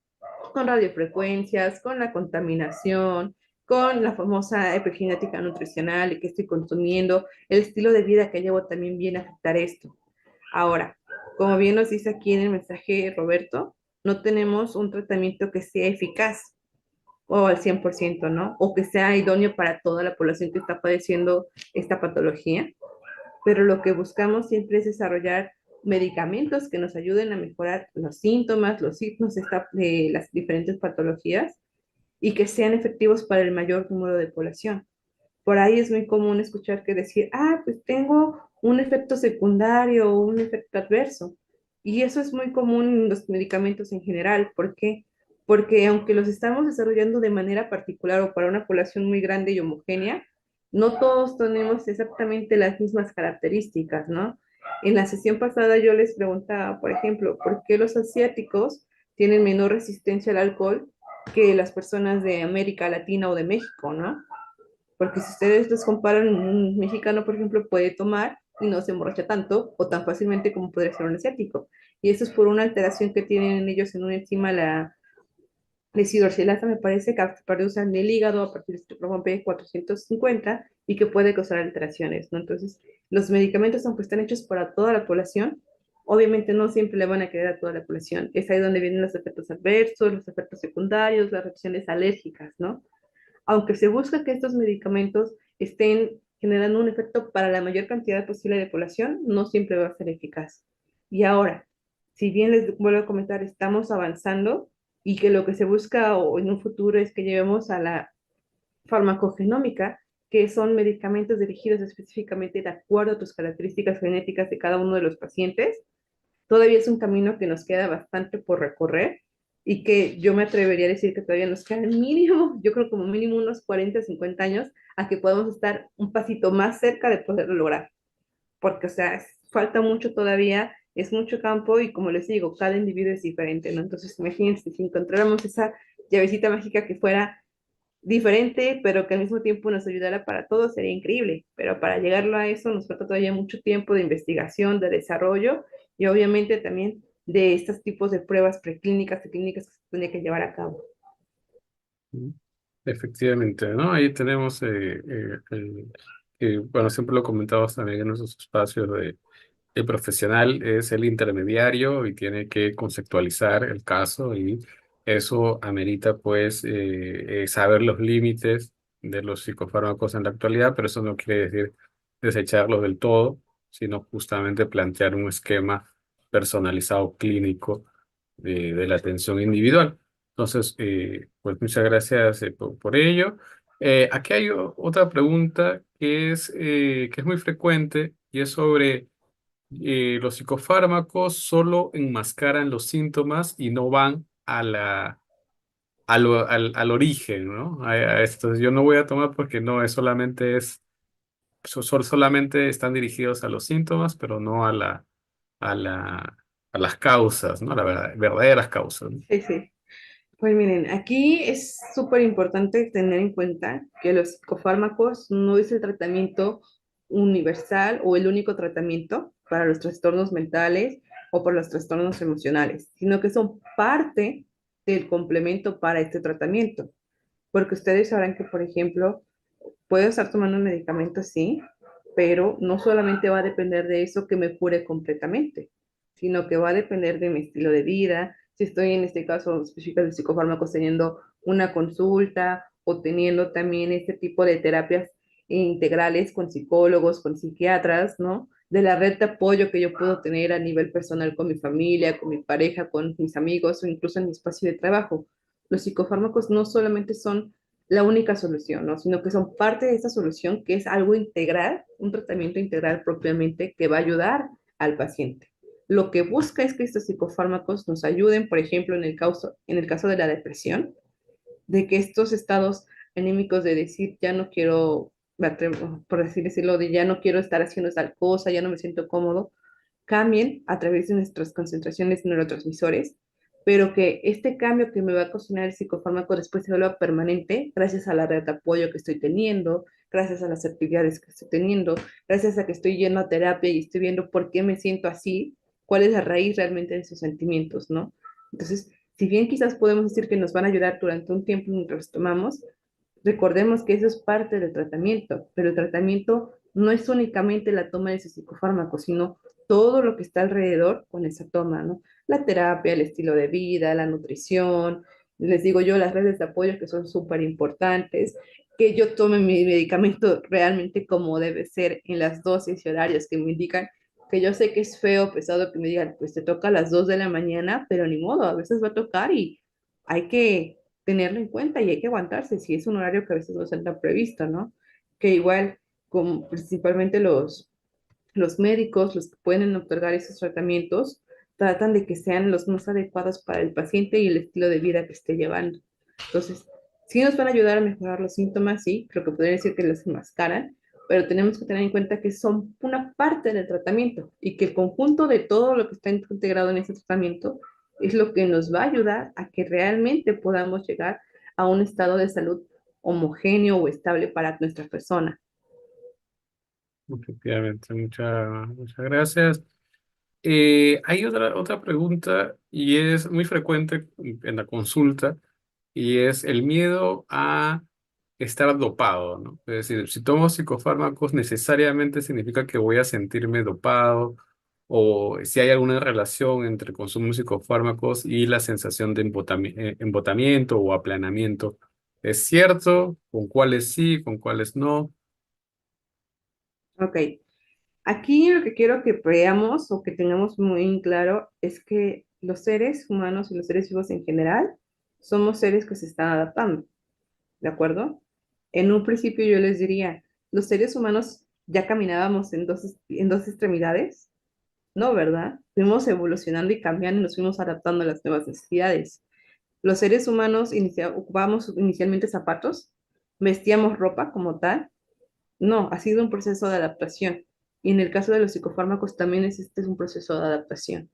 con radiofrecuencias, con la contaminación, con la famosa epigenética nutricional y que estoy consumiendo, el estilo de vida que llevo también viene a afectar esto. Ahora, como bien nos dice aquí en el mensaje Roberto, no tenemos un tratamiento que sea eficaz o al 100%, ¿no? O que sea idóneo para toda la población que está padeciendo esta patología, pero lo que buscamos siempre es desarrollar medicamentos que nos ayuden a mejorar los síntomas, los signos de las diferentes patologías y que sean efectivos para el mayor número de población. Por ahí es muy común escuchar que decir, ah, pues tengo un efecto secundario o un efecto adverso. Y eso es muy común en los medicamentos en general. ¿Por qué? Porque aunque los estamos desarrollando de manera particular o para una población muy grande y homogénea, no todos tenemos exactamente las mismas características, ¿no? En la sesión pasada yo les preguntaba, por ejemplo, ¿por qué los asiáticos tienen menor resistencia al alcohol que las personas de América Latina o de México, ¿no? Porque si ustedes los comparan, un mexicano, por ejemplo, puede tomar y no se emborracha tanto o tan fácilmente como podría ser un asiático. Y eso es por una alteración que tienen ellos en una enzima, la deshidroxilasa, me parece, que produce en el hígado a partir de citocromo P450 y que puede causar alteraciones, ¿no? Entonces, los medicamentos, aunque están hechos para toda la población, obviamente no siempre le van a quedar a toda la población. Es ahí donde vienen los efectos adversos, los efectos secundarios, las reacciones alérgicas, ¿no? Aunque se busca que estos medicamentos estén generando un efecto para la mayor cantidad posible de población, no siempre va a ser eficaz. Y ahora, si bien les vuelvo a comentar, estamos avanzando y que lo que se busca o en un futuro es que llevemos a la farmacogenómica, que son medicamentos dirigidos específicamente de acuerdo a tus características genéticas de cada uno de los pacientes, todavía es un camino que nos queda bastante por recorrer y que yo me atrevería a decir que todavía nos quedan mínimo, yo creo como mínimo unos 40, 50 años a que podamos estar un pasito más cerca de poderlo lograr, porque, o sea, falta mucho todavía, es mucho campo y como les digo, cada individuo es diferente, ¿no? Entonces, imagínense, si encontráramos esa llavecita mágica que fuera diferente, pero que al mismo tiempo nos ayudara para todo, sería increíble. Pero para llegarlo a eso nos falta todavía mucho tiempo de investigación, de desarrollo y obviamente también de estos tipos de pruebas preclínicas y clínicas que se tendría que llevar a cabo. ¿no? Efectivamente, ¿no? Ahí tenemos, bueno, siempre lo comentamos también en nuestros espacios de el profesional es el intermediario y tiene que conceptualizar el caso y eso amerita pues saber los límites de los psicofármacos en la actualidad, pero eso no quiere decir desecharlos del todo, sino justamente plantear un esquema personalizado clínico de la atención individual. Entonces, pues muchas gracias por ello. Aquí hay otra pregunta que es muy frecuente y es sobre los psicofármacos solo enmascaran los síntomas y no van al origen, ¿no? A esto. Yo no voy a tomar porque no, es solamente solamente están dirigidos a los síntomas, pero no a la, a las causas, ¿no? Verdaderas causas, ¿no? Sí, sí. Pues miren, aquí es súper importante tener en cuenta que los psicofármacos no es el tratamiento universal o el único tratamiento para los trastornos mentales o para los trastornos emocionales, sino que son parte del complemento para este tratamiento. Porque ustedes sabrán que, por ejemplo, puedo estar tomando un medicamento, sí, pero no solamente va a depender de eso que me cure completamente, sino que va a depender de mi estilo de vida, si estoy en este caso específico de psicofármacos teniendo una consulta o teniendo también este tipo de terapias integrales con psicólogos, con psiquiatras, ¿no? De la red de apoyo que yo puedo tener a nivel personal con mi familia, con mi pareja, con mis amigos o incluso en mi espacio de trabajo. Los psicofármacos no solamente son la única solución, ¿no? Sino que son parte de esa solución que es algo integral, un tratamiento integral propiamente que va a ayudar al paciente. Lo que busca es que estos psicofármacos nos ayuden, por ejemplo, en el caso de la depresión, de que estos estados anímicos de decir, ya no quiero, por así decirlo, de ya no quiero estar haciendo tal cosa, ya no me siento cómodo, cambien a través de nuestras concentraciones de neurotransmisores, pero que este cambio que me va a ocasionar el psicofármaco después se vuelva permanente gracias a la red de apoyo que estoy teniendo, gracias a las actividades que estoy teniendo, gracias a que estoy yendo a terapia y estoy viendo por qué me siento así, cuál es la raíz realmente de esos sentimientos, ¿no? Entonces, si bien quizás podemos decir que nos van a ayudar durante un tiempo mientras los tomamos, recordemos que eso es parte del tratamiento, pero el tratamiento no es únicamente la toma de ese psicofármaco, sino todo lo que está alrededor con esa toma, ¿no? La terapia, el estilo de vida, la nutrición, les digo yo, las redes de apoyo que son súper importantes, que yo tome mi medicamento realmente como debe ser en las dosis y horarios que me indican, que yo sé que es feo, pesado que me digan, pues te toca a las 2 de la mañana, pero ni modo, a veces va a tocar y hay que tenerlo en cuenta y hay que aguantarse si es un horario que a veces no está tan previsto, ¿no? Que igual, como principalmente los médicos, los que pueden otorgar esos tratamientos, tratan de que sean los más adecuados para el paciente y el estilo de vida que esté llevando. Entonces, Sí nos van a ayudar a mejorar los síntomas, sí, creo que podría decir que los enmascaran, pero tenemos que tener en cuenta que son una parte del tratamiento y que el conjunto de todo lo que está integrado en ese tratamiento es lo que nos va a ayudar a que realmente podamos llegar a un estado de salud homogéneo o estable para nuestra persona. Efectivamente, muchas gracias. Hay otra pregunta y es muy frecuente en la consulta y es el miedo a estar dopado, ¿no? Es decir, si tomo psicofármacos necesariamente significa que voy a sentirme dopado o si hay alguna relación entre el consumo de psicofármacos y la sensación de embotamiento o aplanamiento. ¿Es cierto? ¿Con cuáles sí? ¿Con cuáles no? Ok, aquí lo que quiero que veamos o que tengamos muy en claro es que los seres humanos y los seres vivos en general somos seres que se están adaptando. ¿De acuerdo? En un principio yo les diría, los seres humanos ya caminábamos en dos extremidades, ¿no? ¿Verdad? Fuimos evolucionando y cambiando y nos fuimos adaptando a las nuevas necesidades. Los seres humanos ocupábamos inicialmente zapatos, vestíamos ropa como tal. No, ha sido un proceso de adaptación. Y en el caso de los psicofármacos también este es un proceso de adaptación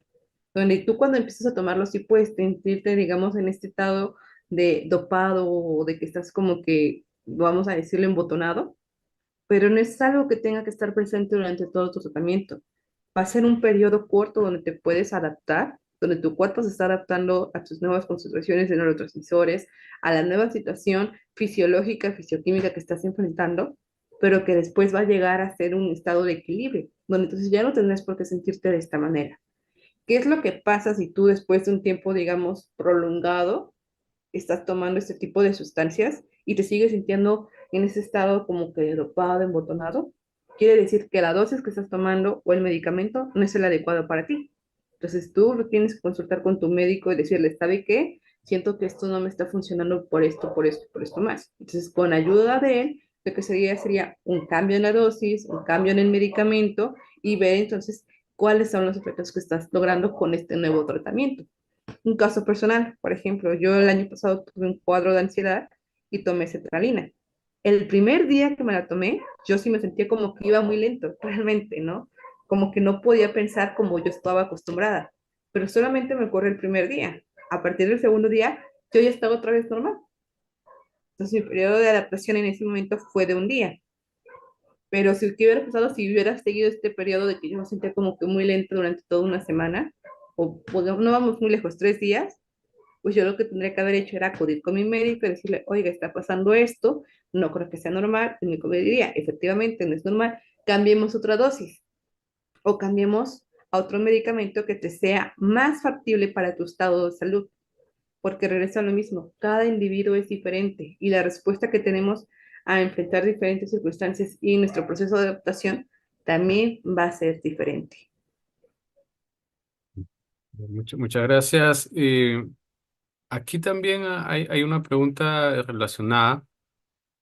donde tú cuando empiezas a tomarlo sí puedes sentirte, digamos, en este estado de dopado o de que estás como que, vamos a decirlo, embotonado, pero no es algo que tenga que estar presente durante todo tu tratamiento. Va a ser un periodo corto donde te puedes adaptar, donde tu cuerpo se está adaptando a tus nuevas concentraciones de neurotransmisores, a la nueva situación fisiológica, fisioquímica que estás enfrentando, pero que después va a llegar a ser un estado de equilibrio, donde entonces ya no tendrás por qué sentirte de esta manera. ¿Qué es lo que pasa si tú después de un tiempo, digamos, prolongado, estás tomando este tipo de sustancias y te sigues sintiendo en ese estado como que dopado, embotonado? Quiere decir que la dosis que estás tomando o el medicamento no es el adecuado para ti. Entonces tú lo tienes que consultar con tu médico y decirle, ¿sabe qué? Siento que esto no me está funcionando por esto más. Entonces, con ayuda de él, lo que sería un cambio en la dosis, un cambio en el medicamento y ver entonces cuáles son los efectos que estás logrando con este nuevo tratamiento. Un caso personal, por ejemplo, yo el año pasado tuve un cuadro de ansiedad y tomé cetralina. El primer día que me la tomé, yo sí me sentía como que iba muy lento, realmente, ¿no? Como que no podía pensar como yo estaba acostumbrada, pero solamente me ocurrió el primer día. A partir del segundo día, yo ya estaba otra vez normal. Entonces, mi periodo de adaptación en ese momento fue de un día. Pero si qué hubiera pasado si hubiera seguido este periodo de que yo me sentía como que muy lento durante toda una semana, o no vamos muy lejos, 3 días, pues yo lo que tendría que haber hecho era acudir con mi médico y decirle, oiga, está pasando esto, no creo que sea normal. El médico me diría, efectivamente, no es normal, cambiemos otra dosis o cambiemos a otro medicamento que te sea más factible para tu estado de salud, porque regresa a lo mismo, cada individuo es diferente y la respuesta que tenemos a enfrentar diferentes circunstancias y nuestro proceso de adaptación también va a ser diferente. Muchas gracias. Aquí también hay una pregunta relacionada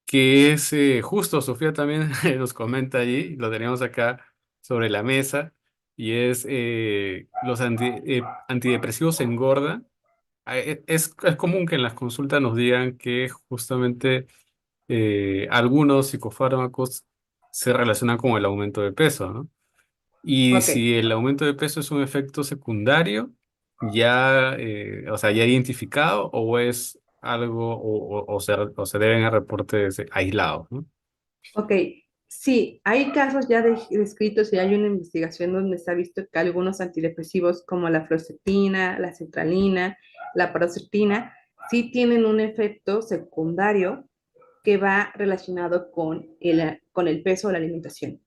que es justo, Sofía también nos comenta allí, lo tenemos acá sobre la mesa, y es los antidepresivos engordan. Es común que en las consultas nos digan que justamente algunos psicofármacos se relacionan con el aumento de peso, ¿no? Y Ok, si el aumento de peso es un efecto secundario, ya, o sea, ya identificado o es algo, o se deben a reportes aislados, ¿no? ok. Sí, hay casos ya descritos y hay una investigación donde se ha visto que algunos antidepresivos como la fluoxetina, la sertralina, la paroxetina, sí tienen un efecto secundario que va relacionado con el peso o la alimentación.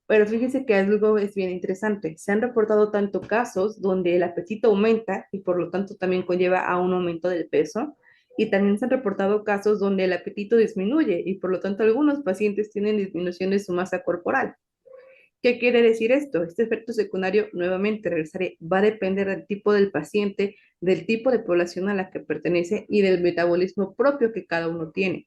Pero fíjese que algo es bien interesante. Se han reportado tanto casos donde el apetito aumenta y por lo tanto también conlleva a un aumento del peso. Y también se han reportado casos donde el apetito disminuye y por lo tanto algunos pacientes tienen disminución de su masa corporal. ¿Qué quiere decir esto? Este efecto secundario, nuevamente regresaré, va a depender del tipo del paciente, del tipo de población a la que pertenece y del metabolismo propio que cada uno tiene.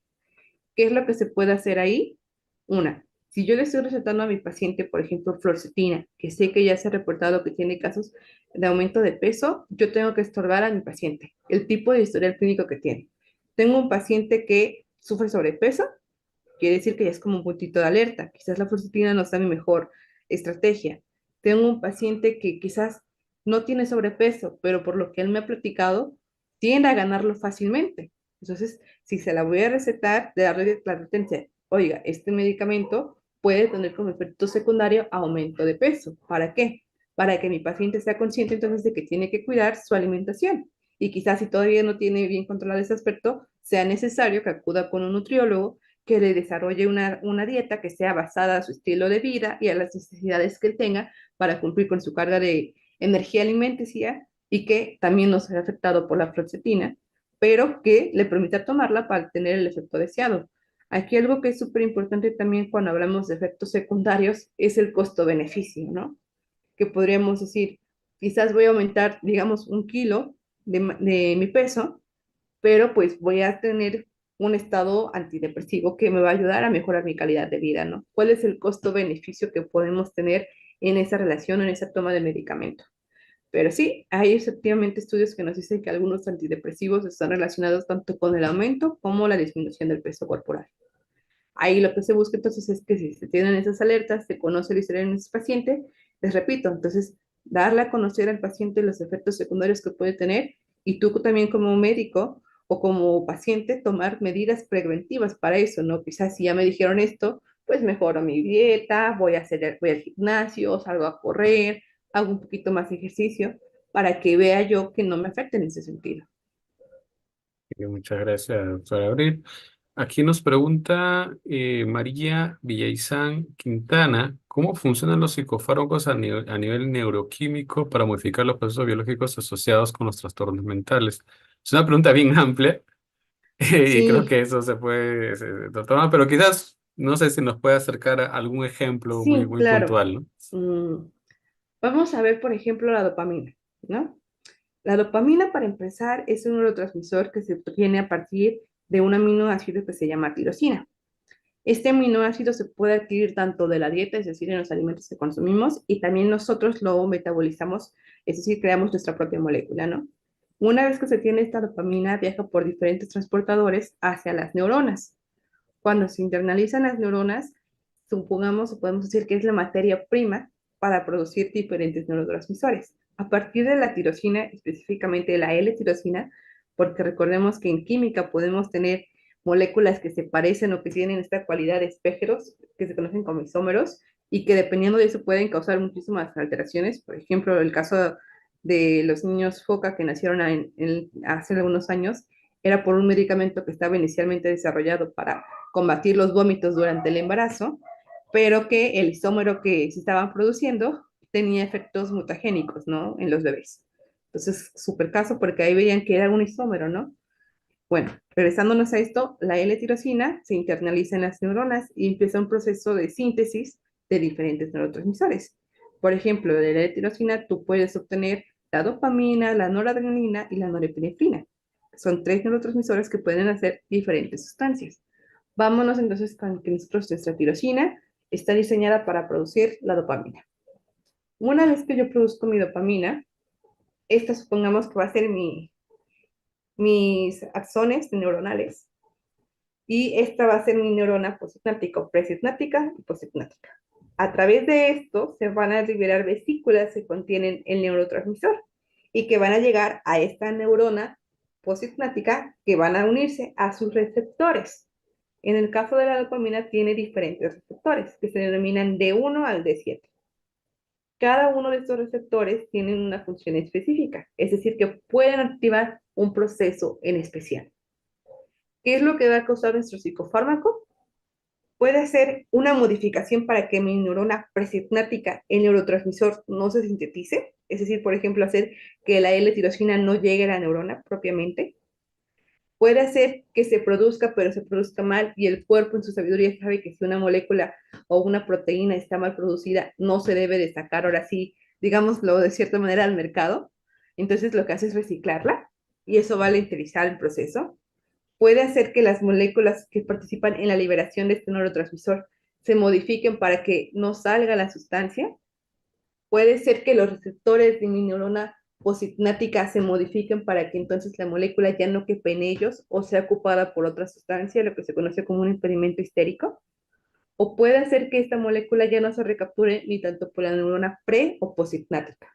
¿Qué es lo que se puede hacer ahí? Una, si yo le estoy recetando a mi paciente, por ejemplo, fluoxetina, que sé que ya se ha reportado que tiene casos de aumento de peso, yo tengo que estorbar a mi paciente, el tipo de historial clínico que tiene. Tengo un paciente que sufre sobrepeso, quiere decir que ya es como un puntito de alerta. Quizás la fluoxetina no sea mi mejor estrategia. Tengo un paciente que quizás no tiene sobrepeso, pero por lo que él me ha platicado, tiende a ganarlo fácilmente. Entonces, si se la voy a recetar, de darle la advertencia, oiga, este medicamento puede tener como efecto secundario aumento de peso. ¿Para qué? Para que mi paciente sea consciente entonces de que tiene que cuidar su alimentación. Y quizás si todavía no tiene bien controlado ese aspecto, sea necesario que acuda con un nutriólogo que le desarrolle una dieta que sea basada a su estilo de vida y a las necesidades que él tenga para cumplir con su carga de energía alimenticia y que también no sea afectado por la fluoxetina, pero que le permita tomarla para tener el efecto deseado. Aquí algo que es súper importante también cuando hablamos de efectos secundarios es el costo-beneficio, ¿no? Que podríamos decir, quizás voy a aumentar, digamos, 1 kilo de mi peso, pero pues voy a tener un estado antidepresivo que me va a ayudar a mejorar mi calidad de vida, ¿no? ¿Cuál es el costo-beneficio que podemos tener en esa relación, en esa toma de medicamento? Pero sí, hay efectivamente estudios que nos dicen que algunos antidepresivos están relacionados tanto con el aumento como la disminución del peso corporal. Ahí lo que se busca entonces es que si se tienen esas alertas, se conoce la historia de ese paciente, les repito, entonces darle a conocer al paciente los efectos secundarios que puede tener y tú también como médico o como paciente tomar medidas preventivas para eso, ¿no? Quizás si ya me dijeron esto, pues mejoro mi dieta, voy al gimnasio, salgo a correr, hago un poquito más de ejercicio para que vea yo que no me afecte en ese sentido. Muchas gracias, doctora Abril. Aquí nos pregunta María Villaizán Quintana, ¿cómo funcionan los psicofármacos a nivel neuroquímico para modificar los procesos biológicos asociados con los trastornos mentales? Es una pregunta bien amplia y creo Sí, que eso se toma, pero quizás, no sé si nos puede acercar a algún ejemplo muy, sí, muy claro. puntual, ¿no? Mm, Vamos a ver, por ejemplo, la dopamina, ¿no? La dopamina, para empezar, es un neurotransmisor que se obtiene a partir de un aminoácido que se llama tirosina. Este aminoácido se puede adquirir tanto de la dieta, es decir, en los alimentos que consumimos, y también nosotros lo metabolizamos, es decir, creamos nuestra propia molécula, ¿no? Una vez que se tiene esta dopamina, viaja por diferentes transportadores hacia las neuronas. Cuando se internalizan las neuronas, supongamos o podemos decir que es la materia prima para producir diferentes neurotransmisores. A partir de la tirosina, específicamente de la L-tirosina, porque recordemos que en química podemos tener moléculas que se parecen o que tienen esta cualidad de espejeros, que se conocen como isómeros, y que dependiendo de eso pueden causar muchísimas alteraciones. Por ejemplo, el caso de los niños foca que nacieron hace algunos años, era por un medicamento que estaba inicialmente desarrollado para combatir los vómitos durante el embarazo, pero que el isómero que se estaban produciendo tenía efectos mutagénicos, ¿no? En los bebés. Entonces, súper caso porque ahí veían que era un isómero, ¿no? Bueno, regresándonos a esto, la L-tirosina se internaliza en las neuronas y empieza un proceso de síntesis de diferentes neurotransmisores. Por ejemplo, de la L-tirosina tú puedes obtener la dopamina, la noradrenalina y la norepinefrina. Son tres neurotransmisores que pueden hacer diferentes sustancias. Vámonos entonces con que nuestra tirosina está diseñada para producir la dopamina. Una vez que yo produzco mi dopamina, esta supongamos que va a ser mis axones neuronales y esta va a ser mi neurona posipnática o presipnática y posipnática. A través de esto se van a liberar vesículas que contienen el neurotransmisor y que van a llegar a esta neurona posipnática que van a unirse a sus receptores. En el caso de la dopamina tiene diferentes receptores que se denominan D1 al D7. Cada uno de estos receptores tiene una función específica, es decir, que pueden activar un proceso en especial. ¿Qué es lo que va a causar nuestro psicofármaco? Puede ser una modificación para que mi neurona presipnática, el neurotransmisor, no se sintetice, es decir, por ejemplo, hacer que la L-tirosina no llegue a la neurona propiamente. Puede hacer que se produzca, pero se produzca mal y el cuerpo en su sabiduría sabe que si una molécula o una proteína está mal producida, no se debe de sacar ahora sí, digámoslo de cierta manera, al mercado. Entonces lo que hace es reciclarla y eso va a lenterizar el proceso. Puede hacer que las moléculas que participan en la liberación de este neurotransmisor se modifiquen para que no salga la sustancia. Puede ser que los receptores de mi neurona positnática se modifiquen para que entonces la molécula ya no quepa en ellos o sea ocupada por otra sustancia, lo que se conoce como un impedimento histérico, o puede hacer que esta molécula ya no se recapture ni tanto por la neurona pre o positnática.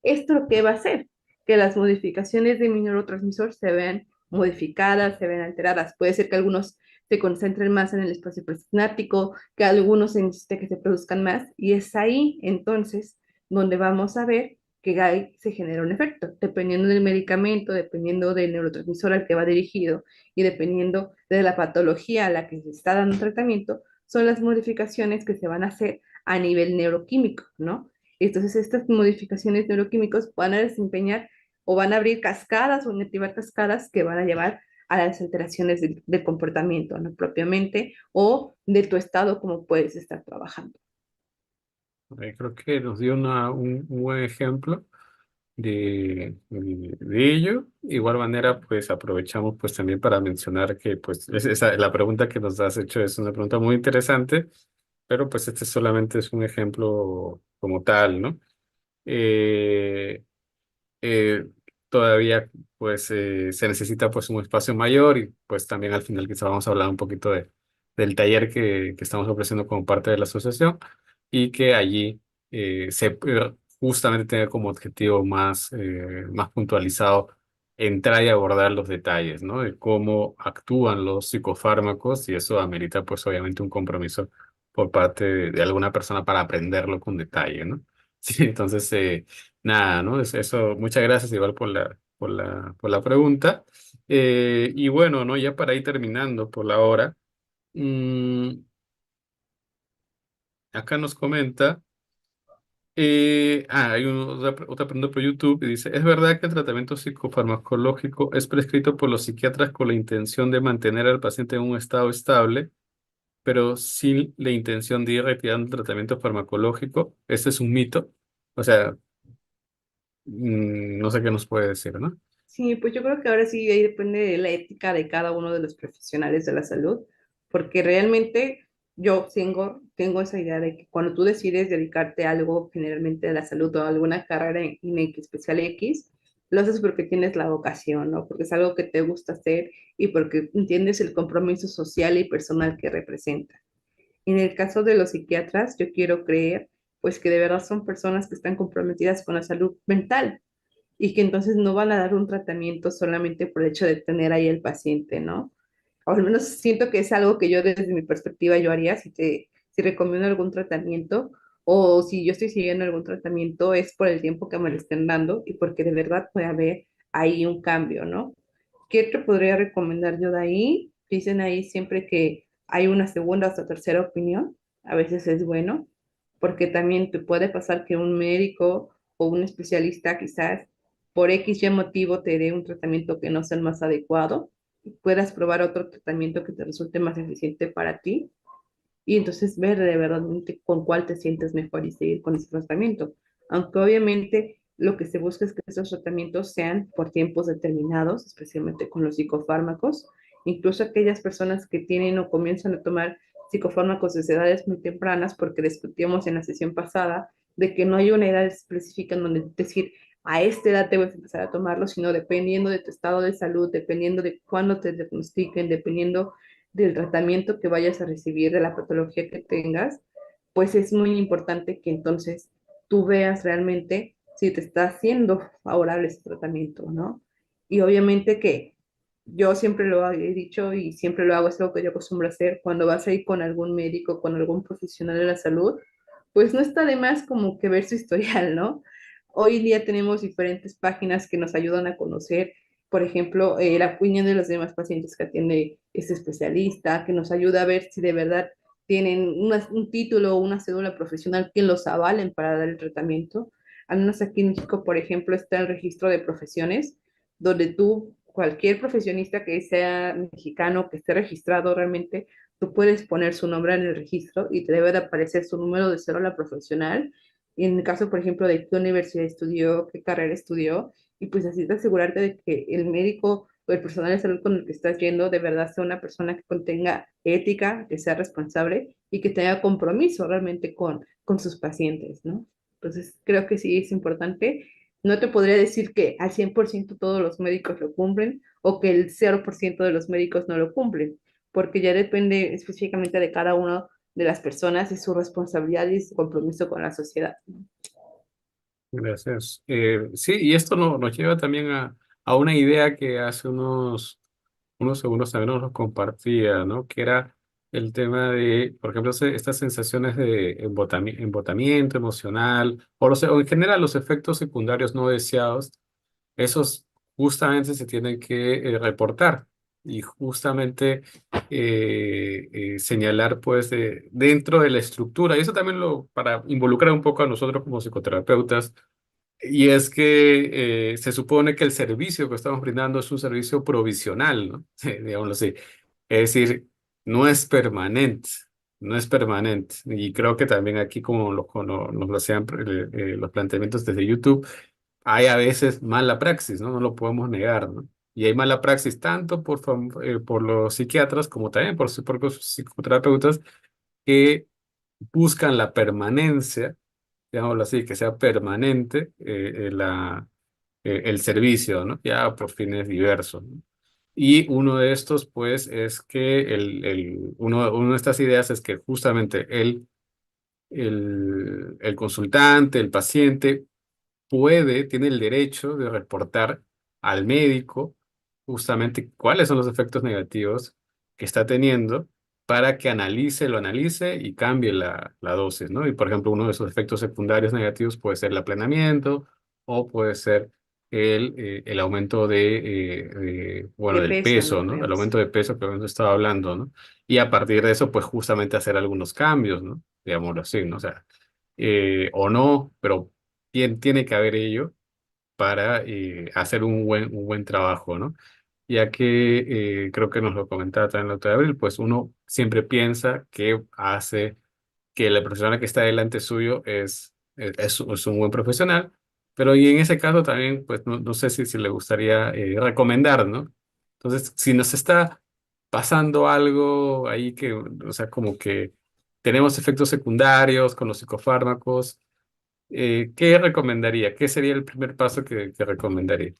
¿Esto qué va a hacer? Que las modificaciones de mi neurotransmisor se vean modificadas, se vean alteradas. Puede ser que algunos se concentren más en el espacio presináptico, que algunos se necesite que se produzcan más, y es ahí entonces donde vamos a ver que ahí se genera un efecto, dependiendo del medicamento, dependiendo del neurotransmisor al que va dirigido y dependiendo de la patología a la que se está dando tratamiento, son las modificaciones que se van a hacer a nivel neuroquímico, ¿no? Entonces, estas modificaciones neuroquímicas van a desempeñar o van a abrir cascadas o inactivar cascadas que van a llevar a las alteraciones del comportamiento, ¿no? Propiamente, o de tu estado como puedes estar trabajando. Creo que nos dio un buen ejemplo de ello. De igual manera, pues aprovechamos pues también para mencionar que pues la pregunta que nos has hecho es una pregunta muy interesante, pero pues este solamente es un ejemplo como tal, ¿no? Eh, eh, Todavía pues se necesita pues un espacio mayor y pues también al final quizá vamos a hablar un poquito del taller que estamos ofreciendo como parte de la asociación y que allí justamente tenga como objetivo más puntualizado entrar y abordar los detalles, ¿no? De cómo actúan los psicofármacos y eso amerita pues obviamente un compromiso por parte de alguna persona para aprenderlo con detalle, ¿no? Sí, entonces nada, ¿no? Eso, muchas gracias igual por la pregunta. Y bueno, ¿no? Ya para ir terminando por la hora, mm, acá nos comenta, hay otra pregunta por YouTube y dice, ¿es verdad que el tratamiento psicofarmacológico es prescrito por los psiquiatras con la intención de mantener al paciente en un estado estable, pero sin la intención de ir retirando el tratamiento farmacológico? ¿Este es un mito? O sea, no sé qué nos puede decir, ¿no? Sí, pues yo creo que ahora sí ahí depende de la ética de cada uno de los profesionales de la salud, porque realmente yo tengo esa idea de que cuando tú decides dedicarte a algo generalmente de la salud o a alguna carrera en X, especial X, lo haces porque tienes la vocación, ¿no? Porque es algo que te gusta hacer y porque entiendes el compromiso social y personal que representa. En el caso de los psiquiatras, yo quiero creer, pues que de verdad son personas que están comprometidas con la salud mental y que entonces no van a dar un tratamiento solamente por el hecho de tener ahí el paciente, ¿no? O al menos siento que es algo que yo desde mi perspectiva yo haría si recomiendo algún tratamiento o si yo estoy siguiendo algún tratamiento es por el tiempo que me lo estén dando y porque de verdad puede haber ahí un cambio, ¿no? ¿Qué te podría recomendar yo de ahí? Dicen ahí siempre que hay una segunda o tercera opinión, a veces es bueno, porque también te puede pasar que un médico o un especialista quizás por X y motivo te dé un tratamiento que no sea el más adecuado y puedas probar otro tratamiento que te resulte más eficiente para ti y entonces ver de verdad con cuál te sientes mejor y seguir con ese tratamiento. Aunque obviamente lo que se busca es que esos tratamientos sean por tiempos determinados, especialmente con los psicofármacos. Incluso aquellas personas que tienen o comienzan a tomar psicofármacos desde edades muy tempranas, porque discutíamos en la sesión pasada de que no hay una edad específica en donde decir a esta edad debes empezar a tomarlo, sino dependiendo de tu estado de salud, dependiendo de cuándo te diagnostiquen, dependiendo del tratamiento que vayas a recibir, de la patología que tengas, pues es muy importante que entonces tú veas realmente si te está haciendo favorable ese tratamiento, ¿no? Y obviamente que yo siempre lo he dicho y siempre lo hago, es algo que yo acostumbro a hacer cuando vas a ir con algún médico, con algún profesional de la salud, pues no está de más como que ver su historial, ¿no? Hoy en día tenemos diferentes páginas que nos ayudan a conocer, por ejemplo, la opinión de los demás pacientes que atiende ese especialista, que nos ayuda a ver si de verdad tienen un título o una cédula profesional que los avalen para dar el tratamiento. Al menos aquí en México, por ejemplo, está el registro de profesiones, donde tú, cualquier profesionista que sea mexicano, que esté registrado realmente, tú puedes poner su nombre en el registro y te debe de aparecer su número de cédula profesional. Y en el caso, por ejemplo, de qué universidad estudió, qué carrera estudió, y pues así de asegurarte de que el médico o el personal de salud con el que estás yendo de verdad sea una persona que contenga ética, que sea responsable y que tenga compromiso realmente con sus pacientes, ¿no? Entonces, creo que sí es importante No te podría decir que al 100% todos los médicos lo cumplen o que el 0% de los médicos no lo cumplen, porque ya depende específicamente de cada una de las personas y su responsabilidad y su compromiso con la sociedad. Gracias. Sí, y esto nos lleva también a una idea que hace unos segundos también nos lo compartía, ¿no? Que era el tema de, por ejemplo, estas sensaciones de embotamiento emocional, o en general los efectos secundarios no deseados, esos justamente se tienen que reportar y justamente señalar, pues, dentro de la estructura, y eso también para involucrar un poco a nosotros como psicoterapeutas, y es que se supone que el servicio que estamos brindando es un servicio provisional, ¿no? Digámoslo así. Es decir, no es permanente, no es permanente. Y creo que también aquí, como nos lo hacían los planteamientos desde YouTube, hay a veces mala praxis, ¿no? No lo podemos negar, ¿no? Y hay mala praxis tanto por los psiquiatras como también por los psicoterapeutas que buscan la permanencia, digámoslo así, que sea permanente el servicio, ¿no? Ya por fines diversos, ¿no? Y uno de estos, pues, es que uno de estas ideas es que justamente el consultante, el paciente, tiene el derecho de reportar al médico justamente cuáles son los efectos negativos que está teniendo para que lo analice y cambie la dosis, ¿no? Y por ejemplo, uno de esos efectos secundarios negativos puede ser el aplanamiento o puede ser el aumento bueno, De del peso, peso, ¿no? ¿no? El Creemos. aumento de peso que hemos estado hablando, ¿no? Y a partir de eso, pues justamente hacer algunos cambios, ¿no? Digámoslo así, ¿no? O sea, o no, pero tiene que haber ello para hacer un buen trabajo, ¿no? Ya que creo que nos lo comentaba también la otra Abril, pues uno siempre piensa que hace que la persona que está delante suyo es un buen profesional, pero y en ese caso también, pues no sé si le gustaría recomendar, ¿no? Entonces, si nos está pasando algo ahí que, o sea, como que tenemos efectos secundarios con los psicofármacos, ¿qué recomendaría? ¿Qué sería el primer paso que recomendaría?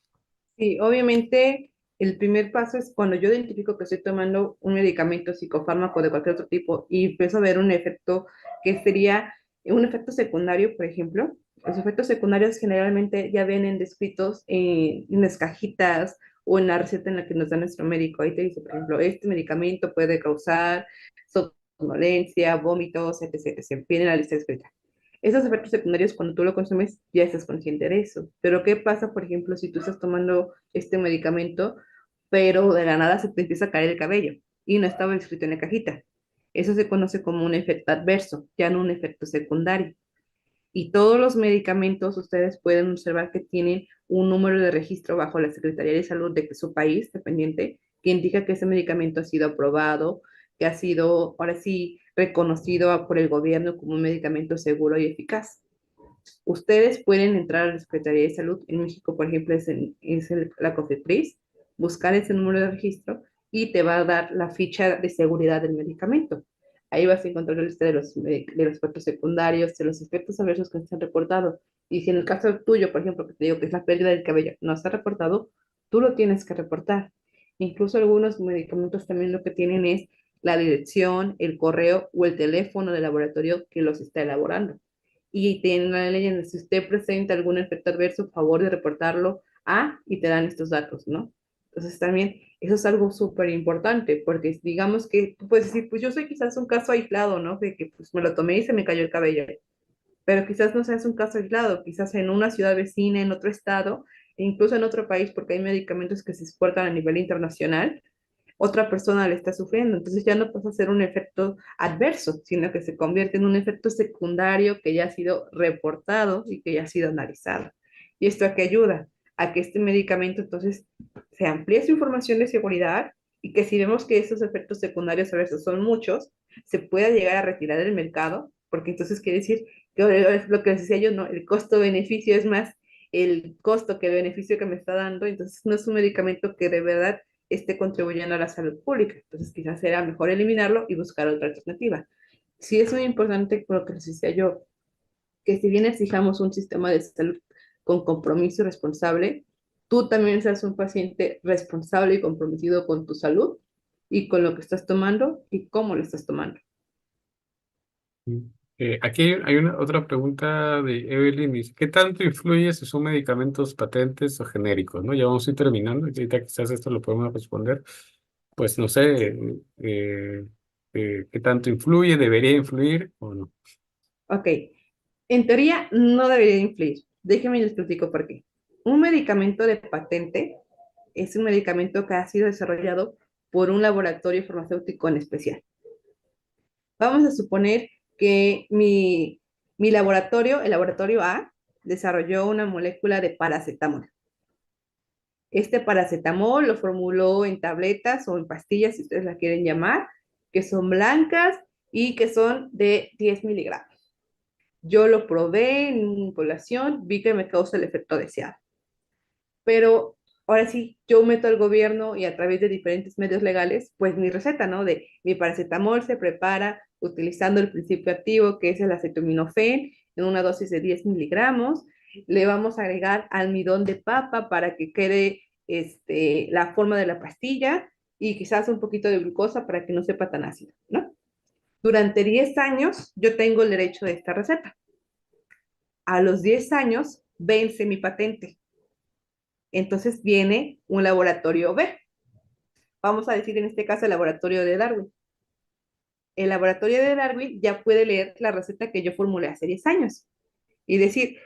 Sí, obviamente el primer paso es cuando yo identifico que estoy tomando un medicamento psicofármaco de cualquier otro tipo y empiezo a ver un efecto que sería un efecto secundario, por ejemplo. Los efectos secundarios generalmente ya vienen descritos en las cajitas o en la receta en la que nos da nuestro médico. Ahí te dice, por ejemplo, este medicamento puede causar somnolencia, vómitos, etc, etc. Viene la lista escrita. Esos efectos secundarios, cuando tú lo consumes, ya estás consciente de eso. Pero ¿qué pasa, por ejemplo, si tú estás tomando este medicamento, pero de la nada se te empieza a caer el cabello y no estaba escrito en la cajita? Eso se conoce como un efecto adverso, ya no un efecto secundario. Y todos los medicamentos, ustedes pueden observar que tienen un número de registro bajo la Secretaría de Salud de su país, dependiente, que indica que ese medicamento ha sido aprobado, que ha sido, ahora sí, reconocido por el gobierno como un medicamento seguro y eficaz. Ustedes pueden entrar a la Secretaría de Salud. En México, por ejemplo, la COFEPRIS, buscar ese número de registro y te va a dar la ficha de seguridad del medicamento. Ahí vas a encontrar la lista de los efectos secundarios, de los efectos adversos que se han reportado. Y si en el caso tuyo, por ejemplo, que te digo que es la pérdida del cabello, no está reportado, tú lo tienes que reportar. Incluso algunos medicamentos también lo que tienen es la dirección, el correo o el teléfono del laboratorio que los está elaborando y tiene una leyenda, si usted presenta algún efecto adverso, favor de reportarlo y te dan estos datos, ¿no? Entonces también eso es algo súper importante, porque digamos que tú puedes decir, pues yo soy quizás un caso aislado, ¿no? De que pues me lo tomé y se me cayó el cabello, pero quizás no seas un caso aislado, quizás en una ciudad vecina, en otro estado, e incluso en otro país, porque hay medicamentos que se exportan a nivel internacional, otra persona le está sufriendo. Entonces ya no pasa a ser un efecto adverso, sino que se convierte en un efecto secundario que ya ha sido reportado y que ya ha sido analizado. ¿Y esto a qué ayuda? A que este medicamento entonces se amplíe su información de seguridad y que si vemos que esos efectos secundarios a veces son muchos, se pueda llegar a retirar del mercado, porque entonces quiere decir que es lo que les decía yo, ¿no? El costo-beneficio es más el costo que el beneficio que me está dando, entonces no es un medicamento que de verdad esté contribuyendo a la salud pública. Entonces, quizás será mejor eliminarlo y buscar otra alternativa. Sí es muy importante, por lo que les decía yo, que si bien exijamos un sistema de salud con compromiso y responsable, tú también seas un paciente responsable y comprometido con tu salud y con lo que estás tomando y cómo lo estás tomando. Aquí hay una otra pregunta de Evelyn. Dice, ¿qué tanto influye si son medicamentos patentes o genéricos? ¿No? Ya vamos a ir terminando. Y ahorita quizás esto lo podemos responder. Pues no sé, ¿qué tanto influye? ¿Debería influir o no? Ok, en teoría no debería influir. Déjenme les platico por qué. Un medicamento de patente es un medicamento que ha sido desarrollado por un laboratorio farmacéutico en especial. Vamos a suponer que mi laboratorio, el laboratorio A, desarrolló una molécula de paracetamol. Este paracetamol lo formuló en tabletas o en pastillas, si ustedes la quieren llamar, que son blancas y que son de 10 miligramos. Yo lo probé en población, vi que me causa el efecto deseado. Pero ahora sí, yo meto al gobierno y a través de diferentes medios legales, pues mi receta, ¿no? De mi paracetamol se prepara utilizando el principio activo, que es el acetaminofén, en una dosis de 10 miligramos. Le vamos a agregar almidón de papa para que quede la forma de la pastilla y quizás un poquito de glucosa para que no sepa tan ácido, ¿no? Durante 10 años yo tengo el derecho de esta receta. A los 10 años vence mi patente. Entonces viene un laboratorio B. Vamos a decir en este caso el laboratorio de Darwin. El laboratorio de Darwin ya puede leer la receta que yo formulé hace 10 años y decir,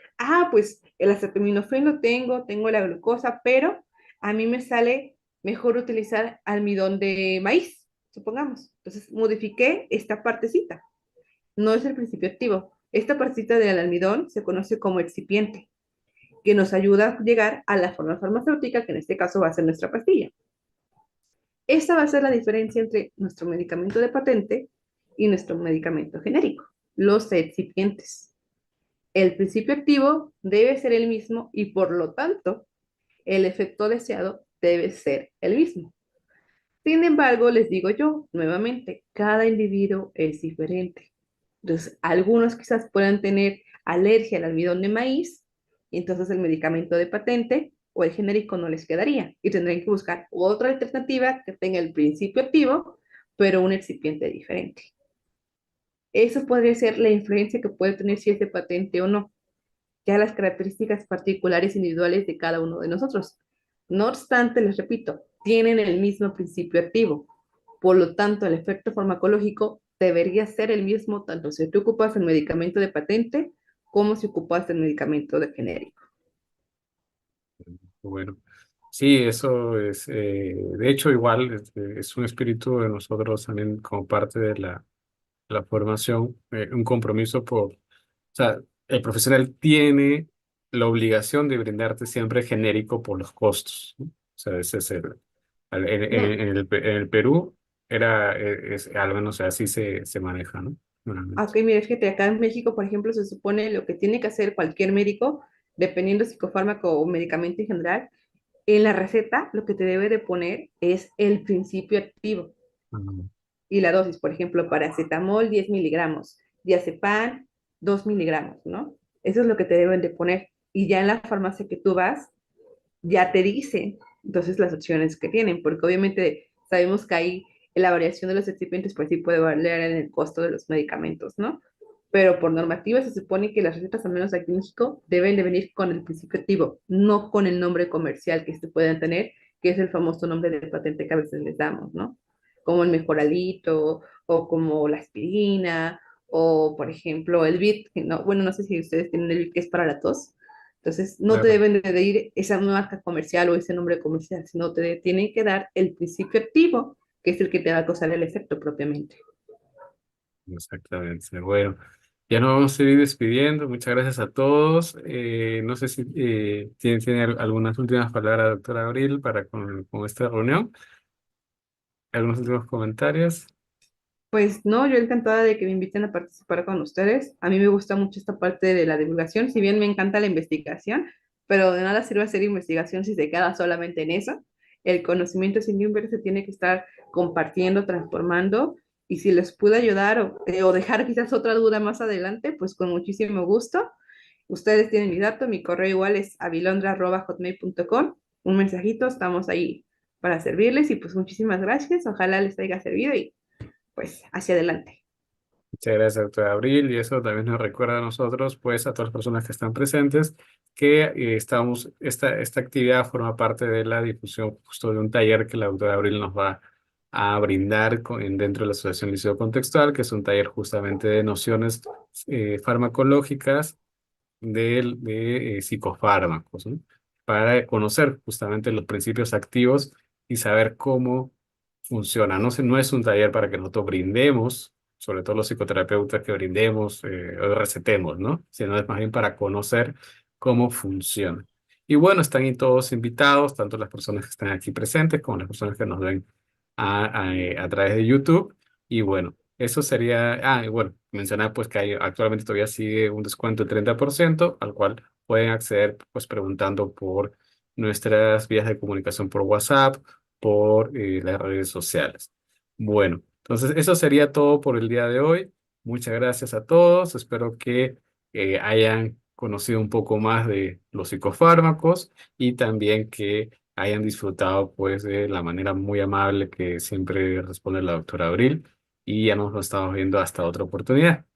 pues el acetaminofén lo tengo la glucosa, pero a mí me sale mejor utilizar almidón de maíz, supongamos. Entonces modifiqué esta partecita. No es el principio activo. Esta partecita del almidón se conoce como excipiente, que nos ayuda a llegar a la forma farmacéutica, que en este caso va a ser nuestra pastilla. Esta va a ser la diferencia entre nuestro medicamento de patente y nuestro medicamento genérico, los excipientes. El principio activo debe ser el mismo y por lo tanto el efecto deseado debe ser el mismo. Sin embargo, les digo yo nuevamente, cada individuo es diferente. Entonces, algunos quizás puedan tener alergia al almidón de maíz y entonces el medicamento de patente o el genérico no les quedaría y tendrían que buscar otra alternativa que tenga el principio activo, pero un excipiente diferente. Eso podría ser la influencia que puede tener si es de patente o no, ya las características particulares individuales de cada uno de nosotros. No obstante, les repito, tienen el mismo principio activo. Por lo tanto, el efecto farmacológico debería ser el mismo tanto si tú ocupas el medicamento de patente como si ocupas el medicamento de genérico. Bueno, sí, eso es, de hecho, igual es un espíritu de nosotros también como parte de la formación, un compromiso o sea, el profesional tiene la obligación de brindarte siempre genérico por los costos, ¿no? O sea, ese es No, en el Perú al menos así se maneja, ¿no? ok, Normalmente. mira, fíjate, acá en México, por ejemplo, se supone lo que tiene que hacer cualquier médico, dependiendo psicofármaco o medicamento en general, en la receta lo que te debe de poner es el principio activo Ah, y la dosis, por ejemplo, paracetamol 10 miligramos, diazepam 2 miligramos, ¿no? Eso es lo que te deben de poner. Y ya en la farmacia que tú vas, ya te dicen entonces las opciones que tienen, porque obviamente sabemos que ahí la variación de los excipientes pues sí puede variar en el costo de los medicamentos, ¿no? Pero por normativa se supone que las recetas, al menos aquí en México, deben de venir con el principio activo, no con el nombre comercial que se puedan tener, que es el famoso nombre de patente que a veces les damos, ¿no? Como el mejoralito, o como la aspirina, o por ejemplo el Bit, que no, bueno, no sé si ustedes tienen el Bit que es para la tos, entonces, no te claro, deben de ir esa marca comercial o ese nombre comercial, sino te tienen que dar el principio activo, que es el que te va a causar el efecto propiamente. exactamente. Bueno, ya nos vamos a ir despidiendo. Muchas gracias a todos. No sé si tiene algunas últimas palabras, doctora Abril, para con esta reunión. ¿Algunos últimos comentarios? Pues no, yo encantada de que me inviten a participar con ustedes. A mí me gusta mucho esta parte de la divulgación, si bien me encanta la investigación, pero de nada sirve hacer investigación si se queda solamente en eso. El conocimiento científico se tiene que estar compartiendo, transformando, y si les pude ayudar o dejar quizás otra duda más adelante, pues con muchísimo gusto. Ustedes tienen mi dato, mi correo igual es avilondra@hotmail.com. Un mensajito, estamos ahí para servirles y pues muchísimas gracias. Ojalá les haya servido y pues hacia adelante. Muchas gracias, doctora Abril, y eso también nos recuerda a nosotros, pues a todas las personas que están presentes, que esta actividad forma parte de la difusión justo de un taller que la doctora Abril nos va a brindar dentro de la Asociación Liceo Contextual, que es un taller justamente de nociones farmacológicas psicofármacos, ¿no? Para conocer justamente los principios activos y saber cómo funciona. No es un taller para que nosotros brindemos, sobre todo los psicoterapeutas que brindemos o recetemos, ¿no? Sino es más bien para conocer cómo funciona. Y bueno, están ahí todos invitados, tanto las personas que están aquí presentes como las personas que nos ven a través de YouTube. Y bueno, eso sería, y bueno, mencionar pues que actualmente todavía sigue un descuento del 30% al cual pueden acceder pues preguntando por nuestras vías de comunicación por WhatsApp, por las redes sociales. Bueno, entonces eso sería todo por el día de hoy. Muchas gracias a todos. Espero que hayan conocido un poco más de los psicofármacos y también que hayan disfrutado pues de la manera muy amable que siempre responde la doctora Abril y ya nos estamos viendo hasta otra oportunidad.